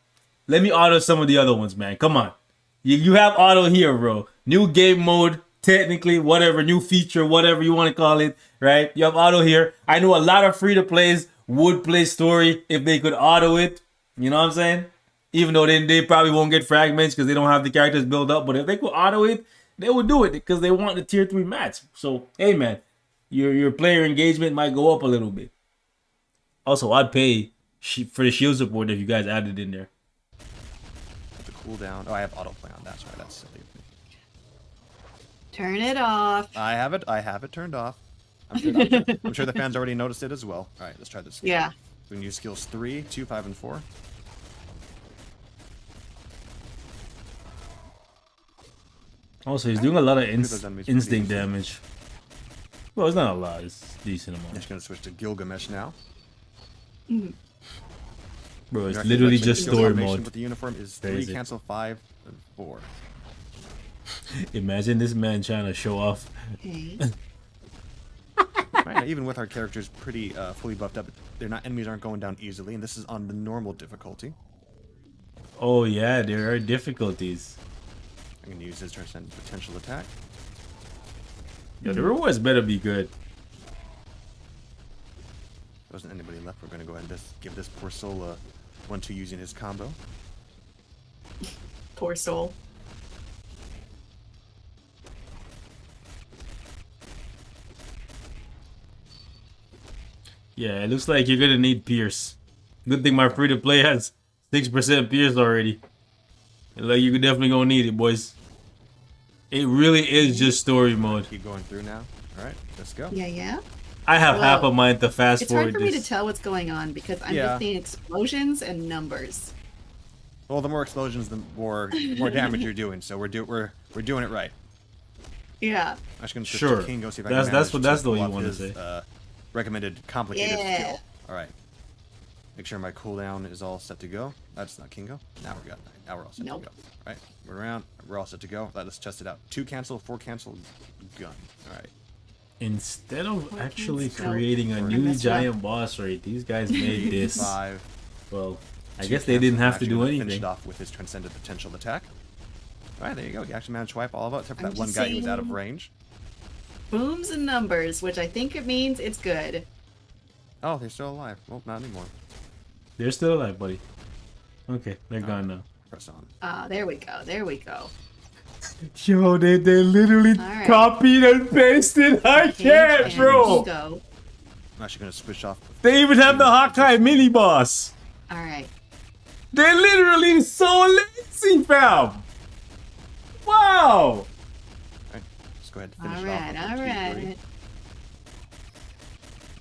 let me auto some of the other ones, man. Come on. You have auto here, bro. New game mode, technically, whatever, new feature, whatever you want to call it, right? You have auto here. I know a lot of free-to-plays would play story if they could auto it. You know what I'm saying? Even though they probably won't get fragments because they don't have the characters built up. But if they could auto it, they would do it because they want the tier 3 match. So, hey, man, your player engagement might go up a little bit. Also, I'd pay for the shield support if you guys added in there. The cooldown. Oh, I have autoplay on. That's right. That's silly. Turn it off. I have it turned off. I'm sure the fans already noticed it as well. All right, let's try this. Yeah. We can use skills 3, 2, 5, and 4. Also, he's doing a lot of those enemies instinct pretty damage. Well, it's not a lot. It's a decent amount. Just gonna switch to Gilgamesh now. Bro, it's Actually, literally like, just skill story combination mode. With the uniform is 3, Crazy. cancel 5, and 4. Imagine this man trying to show off. Okay. Right, now, even with our characters pretty fully buffed up, enemies aren't going down easily, and this is on the normal difficulty. Oh yeah, there are difficulties. I'm going to use this to send potential attack. Yo, the rewards better be good. There wasn't anybody left. We're going to go ahead and just give this poor soul a 1-2 using his combo. Poor soul. Yeah, it looks like you're gonna need Pierce. Good thing my free-to-play has 6% Pierce already. Like, you're definitely gonna need it, boys. It really is just story mode. Keep going through now. All right, let's go. Yeah. I have half Well, a mind to fast It's hard forward for me to this. tell what's going on because I'm Yeah. just seeing explosions and numbers. Well, the more explosions, the more damage you're doing. So we're doing it right. Yeah. I'm just gonna switch Sure. to Kingo, see if I That's- can that's manage what- to that's the pull way you off wanna his, say. recommended complicated Yeah. skill. All right. Make sure my cooldown is all set to go. That's not Kingo. Now we're all set Nope. to go. All right, we're around. We're all set to go. Let's test it out. 2 cancel, 4 cancel, gun. All right. Instead of Why actually can't- no. creating a I new messed up. giant boss raid, these guys made this. 5. Well, I 2 guess they cancel. didn't I'm have to actually do gonna Finish anything. it off with his transcendent potential attack. All right, there you go. You actually managed to wipe all of it, except for I'm that one just guy who was out of saying- range. Booms and numbers, which I think it means it's good. Oh, they're still alive. Well, not anymore. They're still alive, buddy. Okay, they're gone now. Press on. Ah, there we go. There we go. Yo, they literally Alright. copied and pasted. I can't, And bro. Kingo. I'm actually gonna switch off. They even have the Hawkeye mini boss. All right. They're literally so lazy, fam. Wow. Right, let's go ahead and finish All it off. right. with All the T3. right.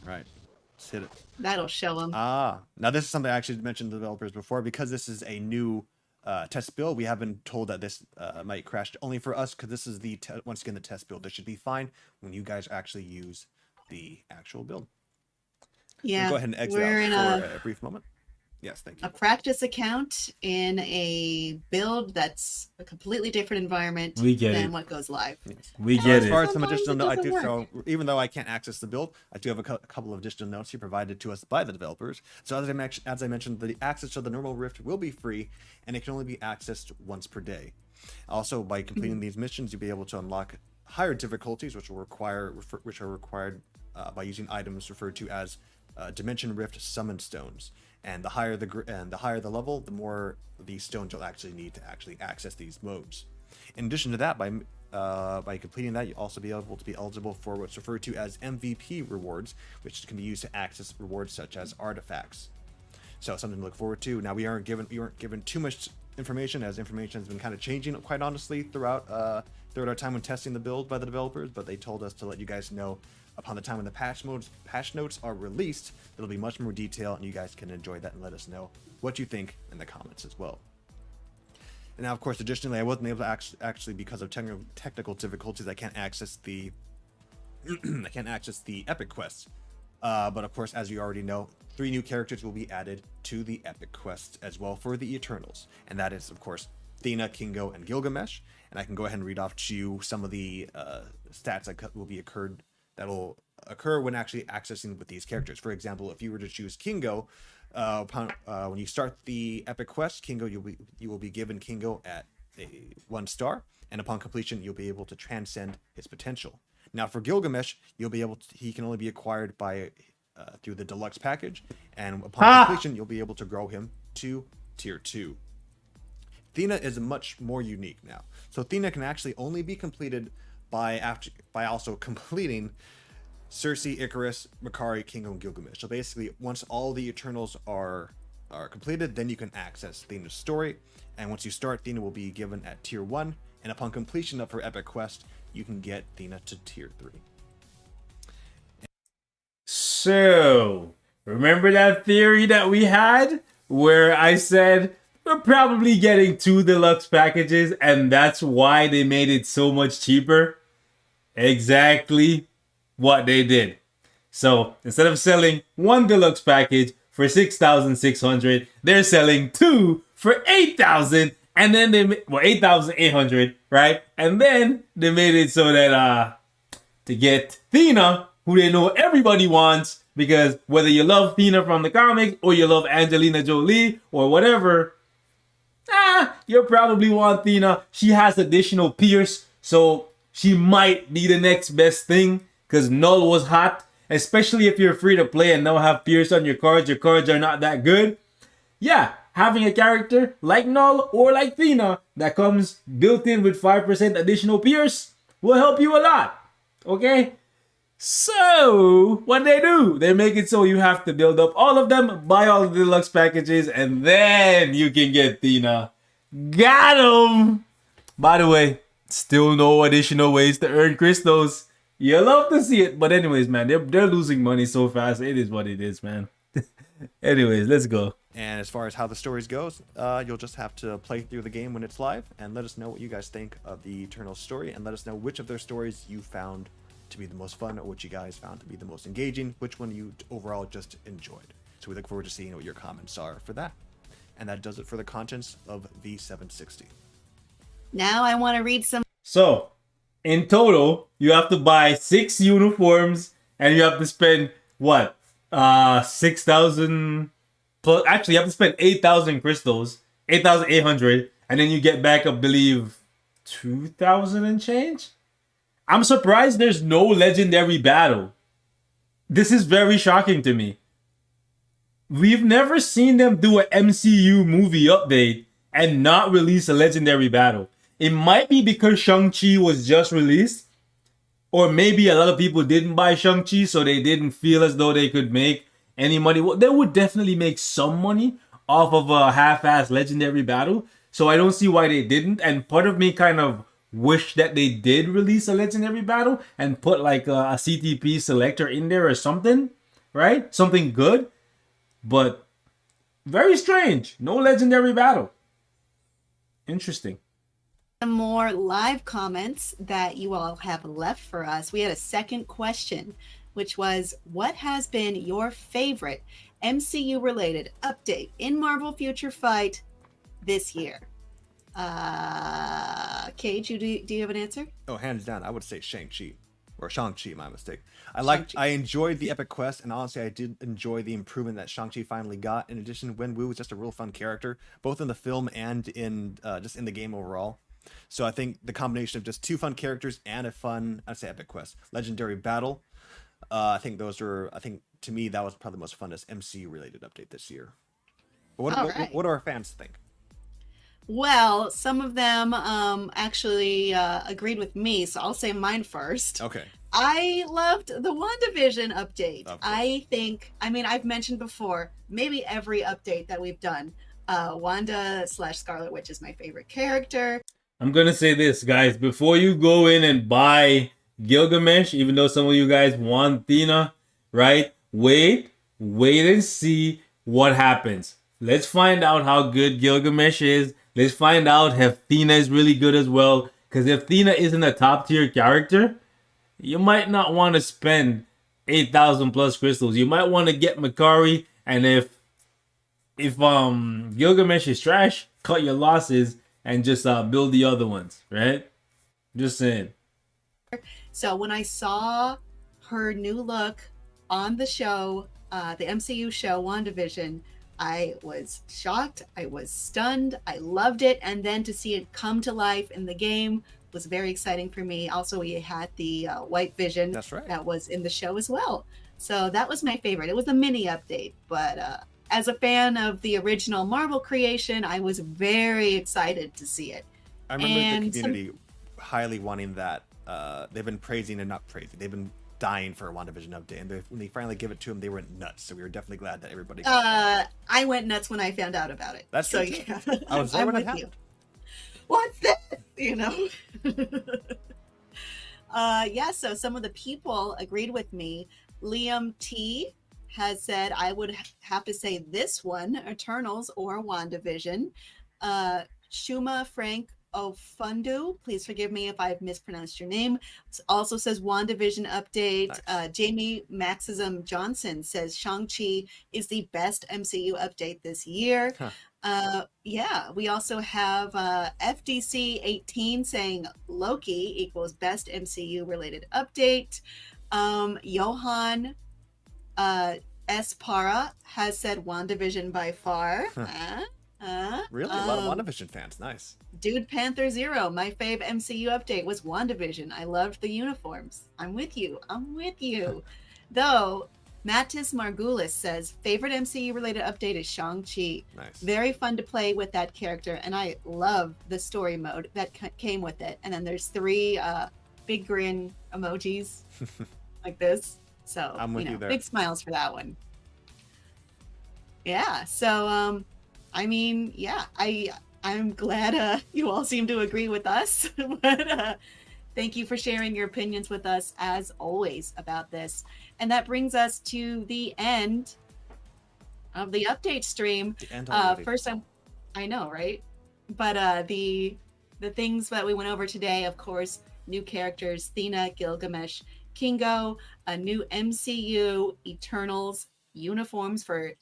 Right, let's hit it. That'll show them. Ah, now this is something I actually mentioned to the developers before, because this is a new test build. We have been told that this might crash only for us, because this is the once again the test build. This should be fine when you guys actually use the actual build. Yeah. Go ahead and exit we're in out for a brief moment. Yes, thank you. a practice account in a build that's a completely different environment We get than it. what goes live. Yes. We So get as far it. as some Sometimes additional it notes, doesn't so even though I can't access the build, I do have a couple of additional notes here provided to us by the developers. So as I mentioned, the access to the normal rift will be free, and it can only be accessed once per day. Also, by completing these missions, you'll be able to unlock higher difficulties, which are required by using items referred to as Dimension Rift Summon Stones. And the higher the level, the more the stones you'll actually need to actually access these modes. In addition to that, by completing that, you'll also be able to be eligible for what's referred to as MVP rewards, which can be used to access rewards such as artifacts. So something to look forward to. Now we weren't given too much information, as information has been kind of changing, quite honestly, throughout our time when testing the build by the developers. But they told us to let you guys know upon the time when the patch notes are released, there'll be much more detail, and you guys can enjoy that and let us know what you think in the comments as well. And now, of course, additionally, I wasn't able to actually because of technical difficulties, I can't access the epic quests. But of course, as you already know, 3 new characters will be added to the epic quest as well for the Eternals, and that is, of course, THENA, Kingo, and Gilgamesh. And I can go ahead and read off to you some of the stats that will occur when actually accessing with these characters. For example, if you were to choose Kingo, when you start the epic quest, Kingo, you will be given Kingo at a 1 star, and upon completion, you'll be able to transcend his potential. Now, for Gilgamesh, he can only be acquired by through the deluxe package, and upon completion, you'll be able to grow him to tier 2. THENA is much more unique now. So THENA can actually only be completed by also completing Cersei, Icarus, Makari, Kingo, and Gilgamesh. So basically, once all the Eternals are completed, then you can access THENA's story. And once you start, THENA will be given at tier 1, and upon completion of her epic quest, you can get THENA to tier 3. So, remember that theory that we had where I said we're probably getting 2 deluxe packages and that's why they made it so much cheaper? Exactly what they did. So, instead of selling 1 deluxe package for 6,600, they're selling 2 for 8,000, And then they 8,800, right? And then they made it so that to get THENA, who they know everybody wants, because whether you love THENA from the comics or you love Angelina Jolie or whatever, you'll probably want THENA. She has additional Pierce, so she might be the next best thing, because Null was hot, especially if you're free to play and now have Pierce on your cards are not that good. Yeah, having a character like Null or like THENA that comes built in with 5% additional Pierce will help you a lot. Okay? So, what they do, they make it so you have to build up all of them, buy all the deluxe packages, and then you can get THENA. Got 'em! By the way, still no additional ways to earn crystals. You love to see it, but anyways, man, they're losing money so fast. It is what it is, man. Anyways, let's go. And as far as how the stories goes, you'll just have to play through the game when it's live and let us know what you guys think of the Eternal story, and let us know which of their stories you found to be the most fun, or which you guys found to be the most engaging, which one you overall just enjoyed. So we look forward to seeing what your comments are for that. And that does it for the contents of V760. Now I want to read some. So, in total, you have to buy 6 uniforms, and you have to spend, what? 6,000 plus. Actually, you have to spend 8,000 crystals, 8,800, and then you get back, I believe, 2,000 and change? I'm surprised there's no legendary battle. This is very shocking to me. We've never seen them do an MCU movie update and not release a legendary battle. It might be because Shang-Chi was just released, or maybe a lot of people didn't buy Shang-Chi, so they didn't feel as though they could make any money. Well, they would definitely make some money off of a half-assed legendary battle, so I don't see why they didn't. And part of me kind of wish that they did release a legendary battle and put like a CTP selector in there or something, right? Something good, but very strange. No legendary battle. Interesting. More live comments that you all have left for us. We had a second question, which was, what has been your favorite MCU related update in Marvel Future Fight this year? Cage, do you have an answer? Oh, hands down, I would say Shang-Chi. Or Shang-Chi, my mistake. I enjoyed the epic quest, and honestly, I did enjoy the improvement that Shang-Chi finally got. In addition, Wenwu was just a real fun character, both in the film and in just in the game overall. So I think the combination of just 2 fun characters and a fun, I'd say epic quest, legendary battle, I think to me that was probably the most funnest MCU related update this year. But what do our fans think? Well, some of them actually agreed with me, so I'll say mine first. Okay. I loved the WandaVision update. I've mentioned before, maybe every update that we've done, Wanda/Scarlet Witch is my favorite character. I'm going to say this, guys. Before you go in and buy Gilgamesh, even though some of you guys want THENA, right? Wait and see what happens. Let's find out how good Gilgamesh is. Let's find out if THENA is really good as well. Because if THENA isn't a top tier character, you might not want to spend 8,000 plus crystals. You might want to get Makari, and if Gilgamesh is trash, cut your losses and just build the other ones, right? Just saying. So when I saw her new look on the show, the MCU show WandaVision, I was shocked. I was stunned. I loved it. And then to see it come to life in the game was very exciting for me. Also, we had the White Vision. That's right. That was in the show as well. So that was my favorite. It was a mini update, but as a fan of the original Marvel creation, I was very excited to see it. I remember the community highly wanting that. They've been praising and not praising. They've been dying for a WandaVision update, and when they finally give it to them, they went nuts. So we were definitely glad that everybody. I went nuts when I found out about it. That's true. Yeah. I was there when it happened. You. What's this? You know. So some of the people agreed with me. Liam T has said I would have to say this one, Eternals or WandaVision. Shuma Frank Ofundu, please forgive me if I've mispronounced your name, also says WandaVision update. Nice. Jamie Maxism Johnson says Shang-Chi is the best MCU update this year. Yeah, we also have FDC 18 saying Loki equals best MCU related update. Johan S. Para has said WandaVision by far. Really? A lot of WandaVision fans. Nice. Dude Panther Zero, my fave MCU update was WandaVision. I loved the uniforms. I'm with you. Though, Mattis Margulis says, favorite MCU related update is Shang-Chi. Nice. Very fun to play with that character, and I love the story mode that came with it. And then there's 3 big grin emojis like this. So, I'm with you there. Big smiles for that one. Yeah, so, I mean, yeah, I'm glad you all seem to agree with us. But thank you for sharing your opinions with us, as always, about this. And that brings us to the end of the update stream. The end already. First, I know, right? But the things that we went over today, of course, new characters, THENA, Gilgamesh, Kingo, a new MCU Eternals uniforms for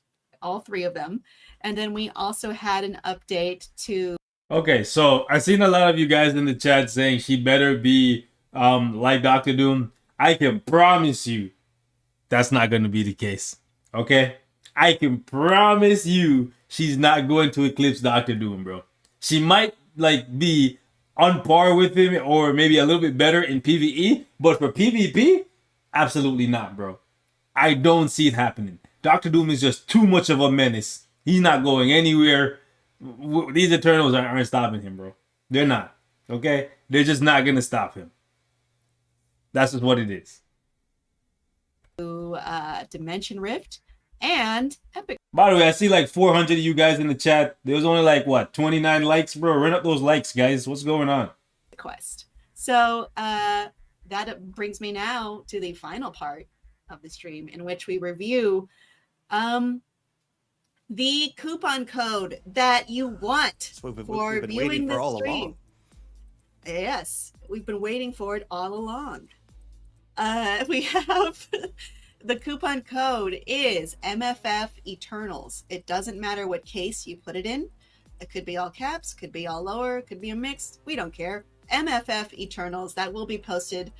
all 3 of them. And then we also had an update to... Okay, so I've seen a lot of you guys in the chat saying she better be like Doctor Doom. I can promise you that's not going to be the case. Okay? I can promise you she's not going to eclipse Doctor Doom, bro. She might be on par with him or maybe a little bit better in PvE, but for PvP, absolutely not, bro. I don't see it happening. Doctor Doom is just too much of a menace. He's not going anywhere. These Eternals aren't stopping him, bro. They're not. Okay? They're just not going to stop him. That's just what it is. Dimension Rift and Epic. By the way, I see 400 of you guys in the chat. There was only 29 likes, bro. Run up those likes, guys. What's going on? Quest. So that brings me now to the final part of the stream, in which we review the coupon code that you want for viewing this stream. Yes, we've been waiting for it all along. We have the coupon code is MFF Eternals. It doesn't matter what case you put it in. It could be all caps, could be all lower, could be a mix. We don't care. MFF Eternals. That will be posted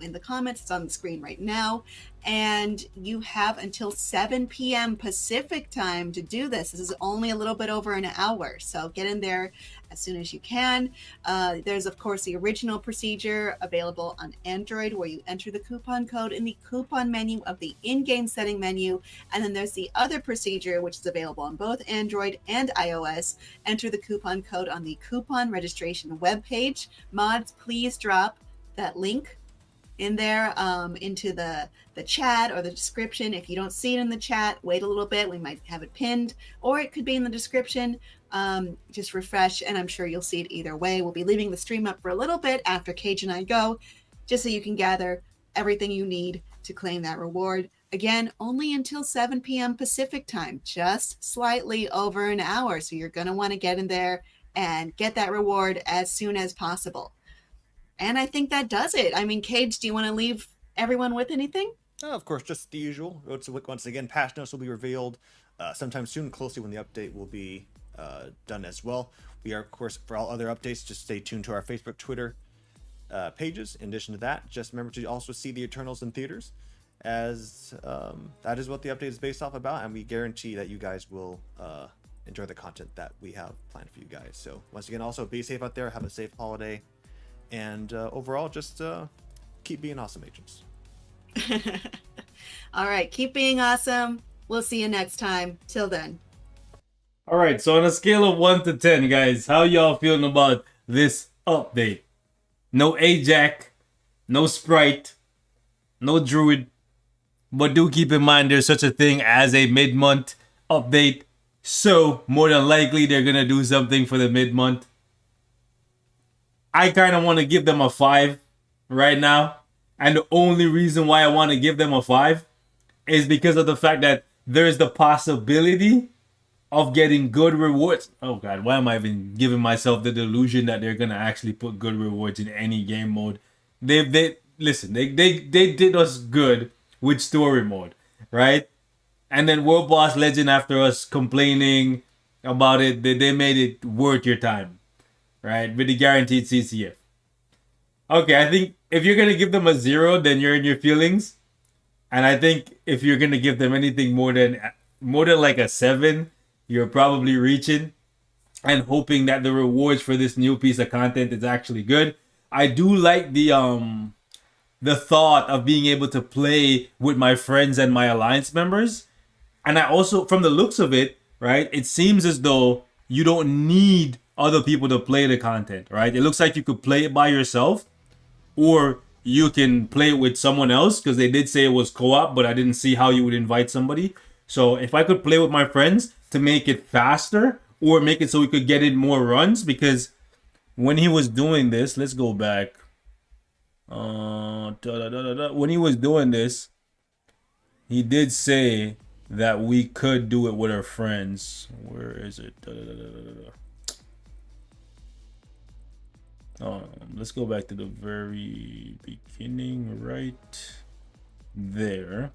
in the comments. It's on the screen right now. And you have until 7 p.m. Pacific time to do this. This is only a little bit over an hour. So get in there as soon as you can. There's, of course, the original procedure available on Android, where you enter the coupon code in the coupon menu of the in-game setting menu. And then there's the other procedure, which is available on both Android and iOS. Enter the coupon code on the coupon registration webpage. Mods, please drop that link in there into the chat or the description. If you don't see it in the chat, wait a little bit. We might have it pinned, or it could be in the description. Just refresh, and I'm sure you'll see it either way. We'll be leaving the stream up for a little bit after Cage and I go, just so you can gather everything you need to claim that reward. Again, only until 7 p.m. Pacific time, just slightly over an hour. So you're going to want to get in there and get that reward as soon as possible. And I think that does it. I mean, Cage, do you want to leave everyone with anything? Of course, just the usual. Once again, patch notes will be revealed sometime soon, closely when the update will be done as well. We are, of course, for all other updates, just stay tuned to our Facebook, Twitter pages. In addition to that, just remember to also see the Eternals in theaters, as that is what the update is based off about, and we guarantee that you guys will enjoy the content that we have planned for you guys. So once again, also be safe out there, have a safe holiday, and overall, just keep being awesome, agents. All right, keep being awesome. We'll see you next time. Till then. All right, so on a scale of 1 to 10, guys, how y'all feeling about this update? No Ajax, no Sprite, no Druid, but do keep in mind there's such a thing as a mid-month update, so more than likely they're gonna do something for the mid-month. I kind of want to give them a 5 right now, and the only reason why I want to give them a 5 is because of the fact that there's the possibility of getting good rewards. Oh god, why am I even giving myself the delusion that they're gonna actually put good rewards in any game mode? They did us good with story mode, right? And then World Boss Legend, after us complaining about it. They made it worth your time, right? With the guaranteed CCF. Okay, I think if you're gonna give them a 0, then you're in your feelings. And I think if you're gonna give them anything more than like a 7, you're probably reaching and hoping that the rewards for this new piece of content is actually good. I do like the thought of being able to play with my friends and my alliance members. And I also, from the looks of it, right, it seems as though you don't need other people to play the content, right? It looks like you could play it by yourself, or you can play it with someone else, because they did say it was co-op, but I didn't see how you would invite somebody. So if I could play with my friends to make it faster, or make it so we could get in more runs, because when he was doing this, let's go back. When he was doing this, he did say that we could do it with our friends. Where is it? Let's go back to the very beginning, right there.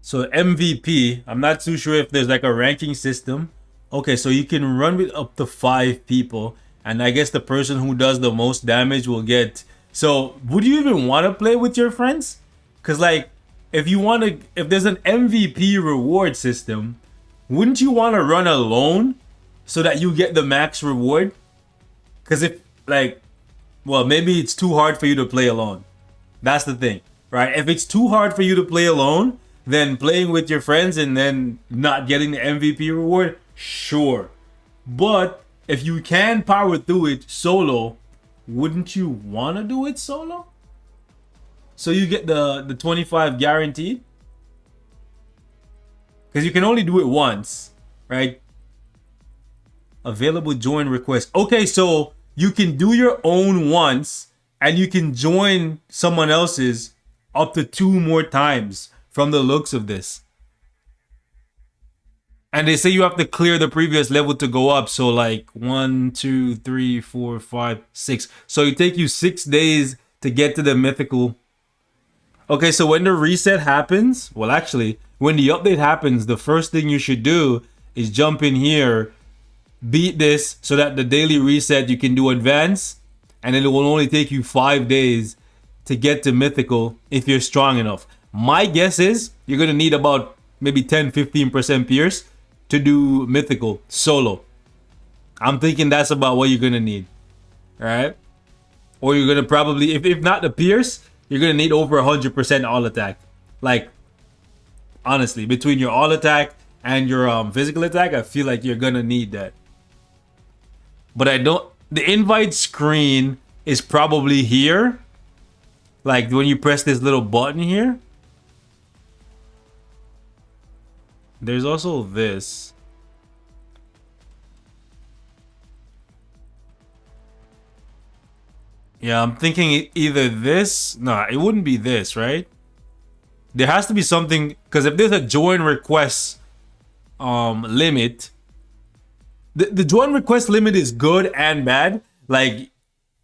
So MVP, I'm not too sure if there's like a ranking system. Okay, so you can run with up to 5 people, and I guess the person who does the most damage will get. So would you even want to play with your friends? Because like, if there's an MVP reward system, wouldn't you want to run alone so that you get the max reward? Because if like, well, maybe it's too hard for you to play alone. That's the thing, right? If it's too hard for you to play alone, then playing with your friends and then not getting the MVP reward, sure. But if you can power through it solo, wouldn't you want to do it solo? So you get the 25 guaranteed? Because you can only do it once, right? Available join request. Okay, so you can do your own once, and you can join someone else's up to 2 more times from the looks of this. And they say you have to clear the previous level to go up. So like 1, 2, 3, 4, 5, 6. So it take you 6 days to get to the mythical. Okay, so when the reset happens, well actually, when the update happens, the first thing you should do is jump in here, beat this so that the daily reset you can do advance, and then it will only take you 5 days to get to mythical if you're strong enough. My guess is you're gonna need about maybe 10-15% pierce to do mythical solo. I'm thinking that's about what you're gonna need. Alright? Or you're gonna probably, if not the pierce, you're gonna need over 100% all attack. Like, honestly, between your all attack and your physical attack, I feel like you're gonna need that. But the invite screen is probably here. Like when you press this little button here. There's also this. Yeah, I'm thinking either this. No, it wouldn't be this, right? There has to be something, because if there's a join request limit, the join request limit is good and bad. Like,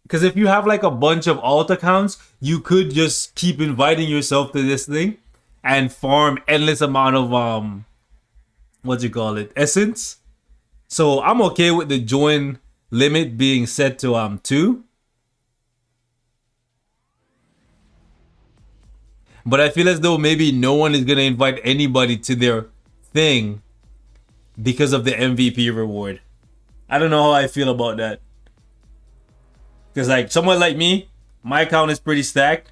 because if you have like a bunch of alt accounts, you could just keep inviting yourself to this thing and farm endless amount of essence. So I'm okay with the join limit being set to 2. But I feel as though maybe no one is gonna invite anybody to their thing because of the MVP reward. I don't know how I feel about that. Because like someone like me, my account is pretty stacked.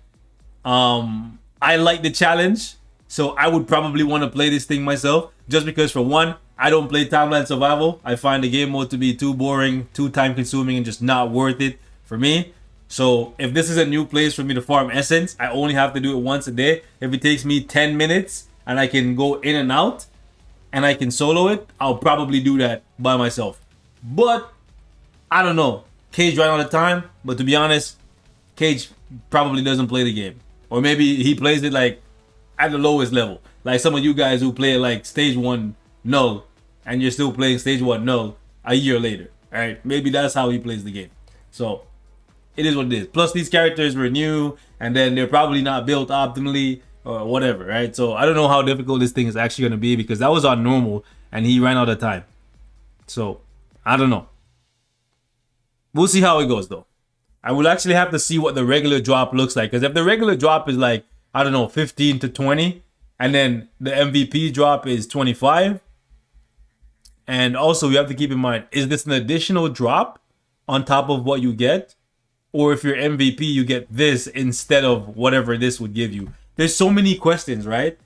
I like the challenge, so I would probably want to play this thing myself. Just because, for one, I don't play timeline survival. I find the game mode to be too boring, too time consuming, and just not worth it for me. So if this is a new place for me to farm essence, I only have to do it once a day. If it takes me 10 minutes and I can go in and out and I can solo it, I'll probably do that by myself. But I don't know. Cage ran out of time, but to be honest, Cage probably doesn't play the game. Or maybe he plays it like at the lowest level. Like some of you guys who play like stage 1 null and you're still playing stage 1 null a year later. Alright, maybe that's how he plays the game. So it is what it is. Plus these characters were new and then they're probably not built optimally or whatever, right? So I don't know how difficult this thing is actually going to be, because that was on normal and he ran out of time. So I don't know. We'll see how it goes though. I will actually have to see what the regular drop looks like, because if the regular drop is like, I don't know, 15 to 20, and then the MVP drop is 25. And also, you have to keep in mind, is this an additional drop on top of what you get? Or if you're MVP, you get this instead of whatever this would give you. There's so many questions, right?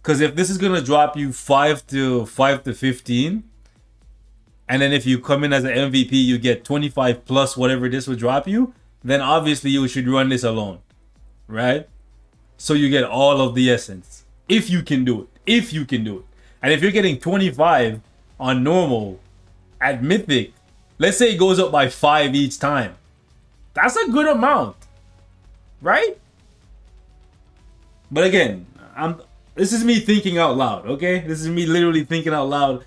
Because if this is going to drop you 5 to 15, and then if you come in as an MVP, you get 25 plus whatever this would drop you, then obviously you should run this alone, right? So you get all of the essence. If you can do it. If you can do it. And if you're getting 25 on normal at Mythic, let's say it goes up by 5 each time. That's a good amount, right? But again, this is me thinking out loud, okay? This is me literally thinking out loud.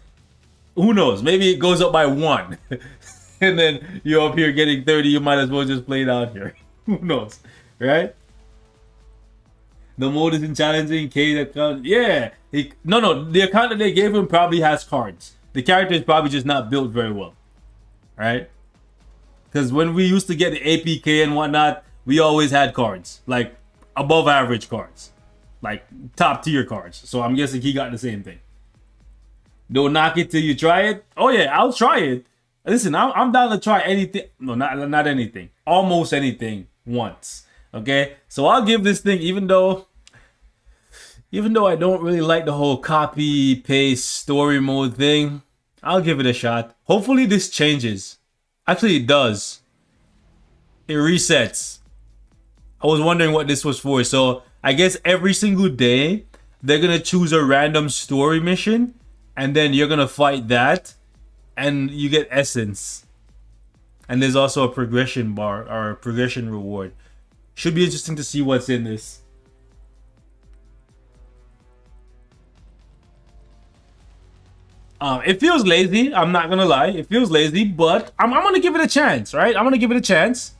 Who knows? Maybe it goes up by 1. And then you're up here getting 30. You might as well just play it out here. Who knows, right? The mode isn't challenging. K account, yeah. No. The account that they gave him probably has cards. The character is probably just not built very well, right? Because when we used to get the APK and whatnot, we always had cards, like above average cards, like top tier cards. So I'm guessing he got the same thing. Don't knock it till you try it. Oh yeah, I'll try it. Listen, I'm down to try anything. No, not anything. Almost anything once. Okay, so I'll give this thing, even though I don't really like the whole copy paste story mode thing, I'll give it a shot. Hopefully this changes. Actually, it does. It resets. I was wondering what this was for. So I guess every single day they're gonna choose a random story mission, and then you're gonna fight that, and you get essence. And there's also a progression bar or a progression reward. Should be interesting to see what's in this. It feels lazy. I'm not gonna lie. It feels lazy, but I'm gonna give it a chance, right? I'm gonna give it a chance.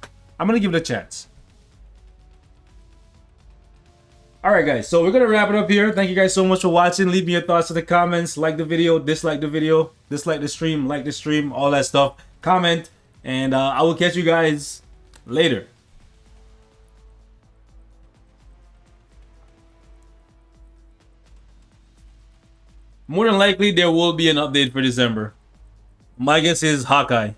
Alright guys, so we're gonna wrap it up here. Thank you guys so much for watching. Leave me your thoughts in the comments. Like the video, dislike the video, dislike the stream, like the stream, all that stuff. Comment, and I will catch you guys later. More than likely, there will be an update for December. My guess is Hawkeye.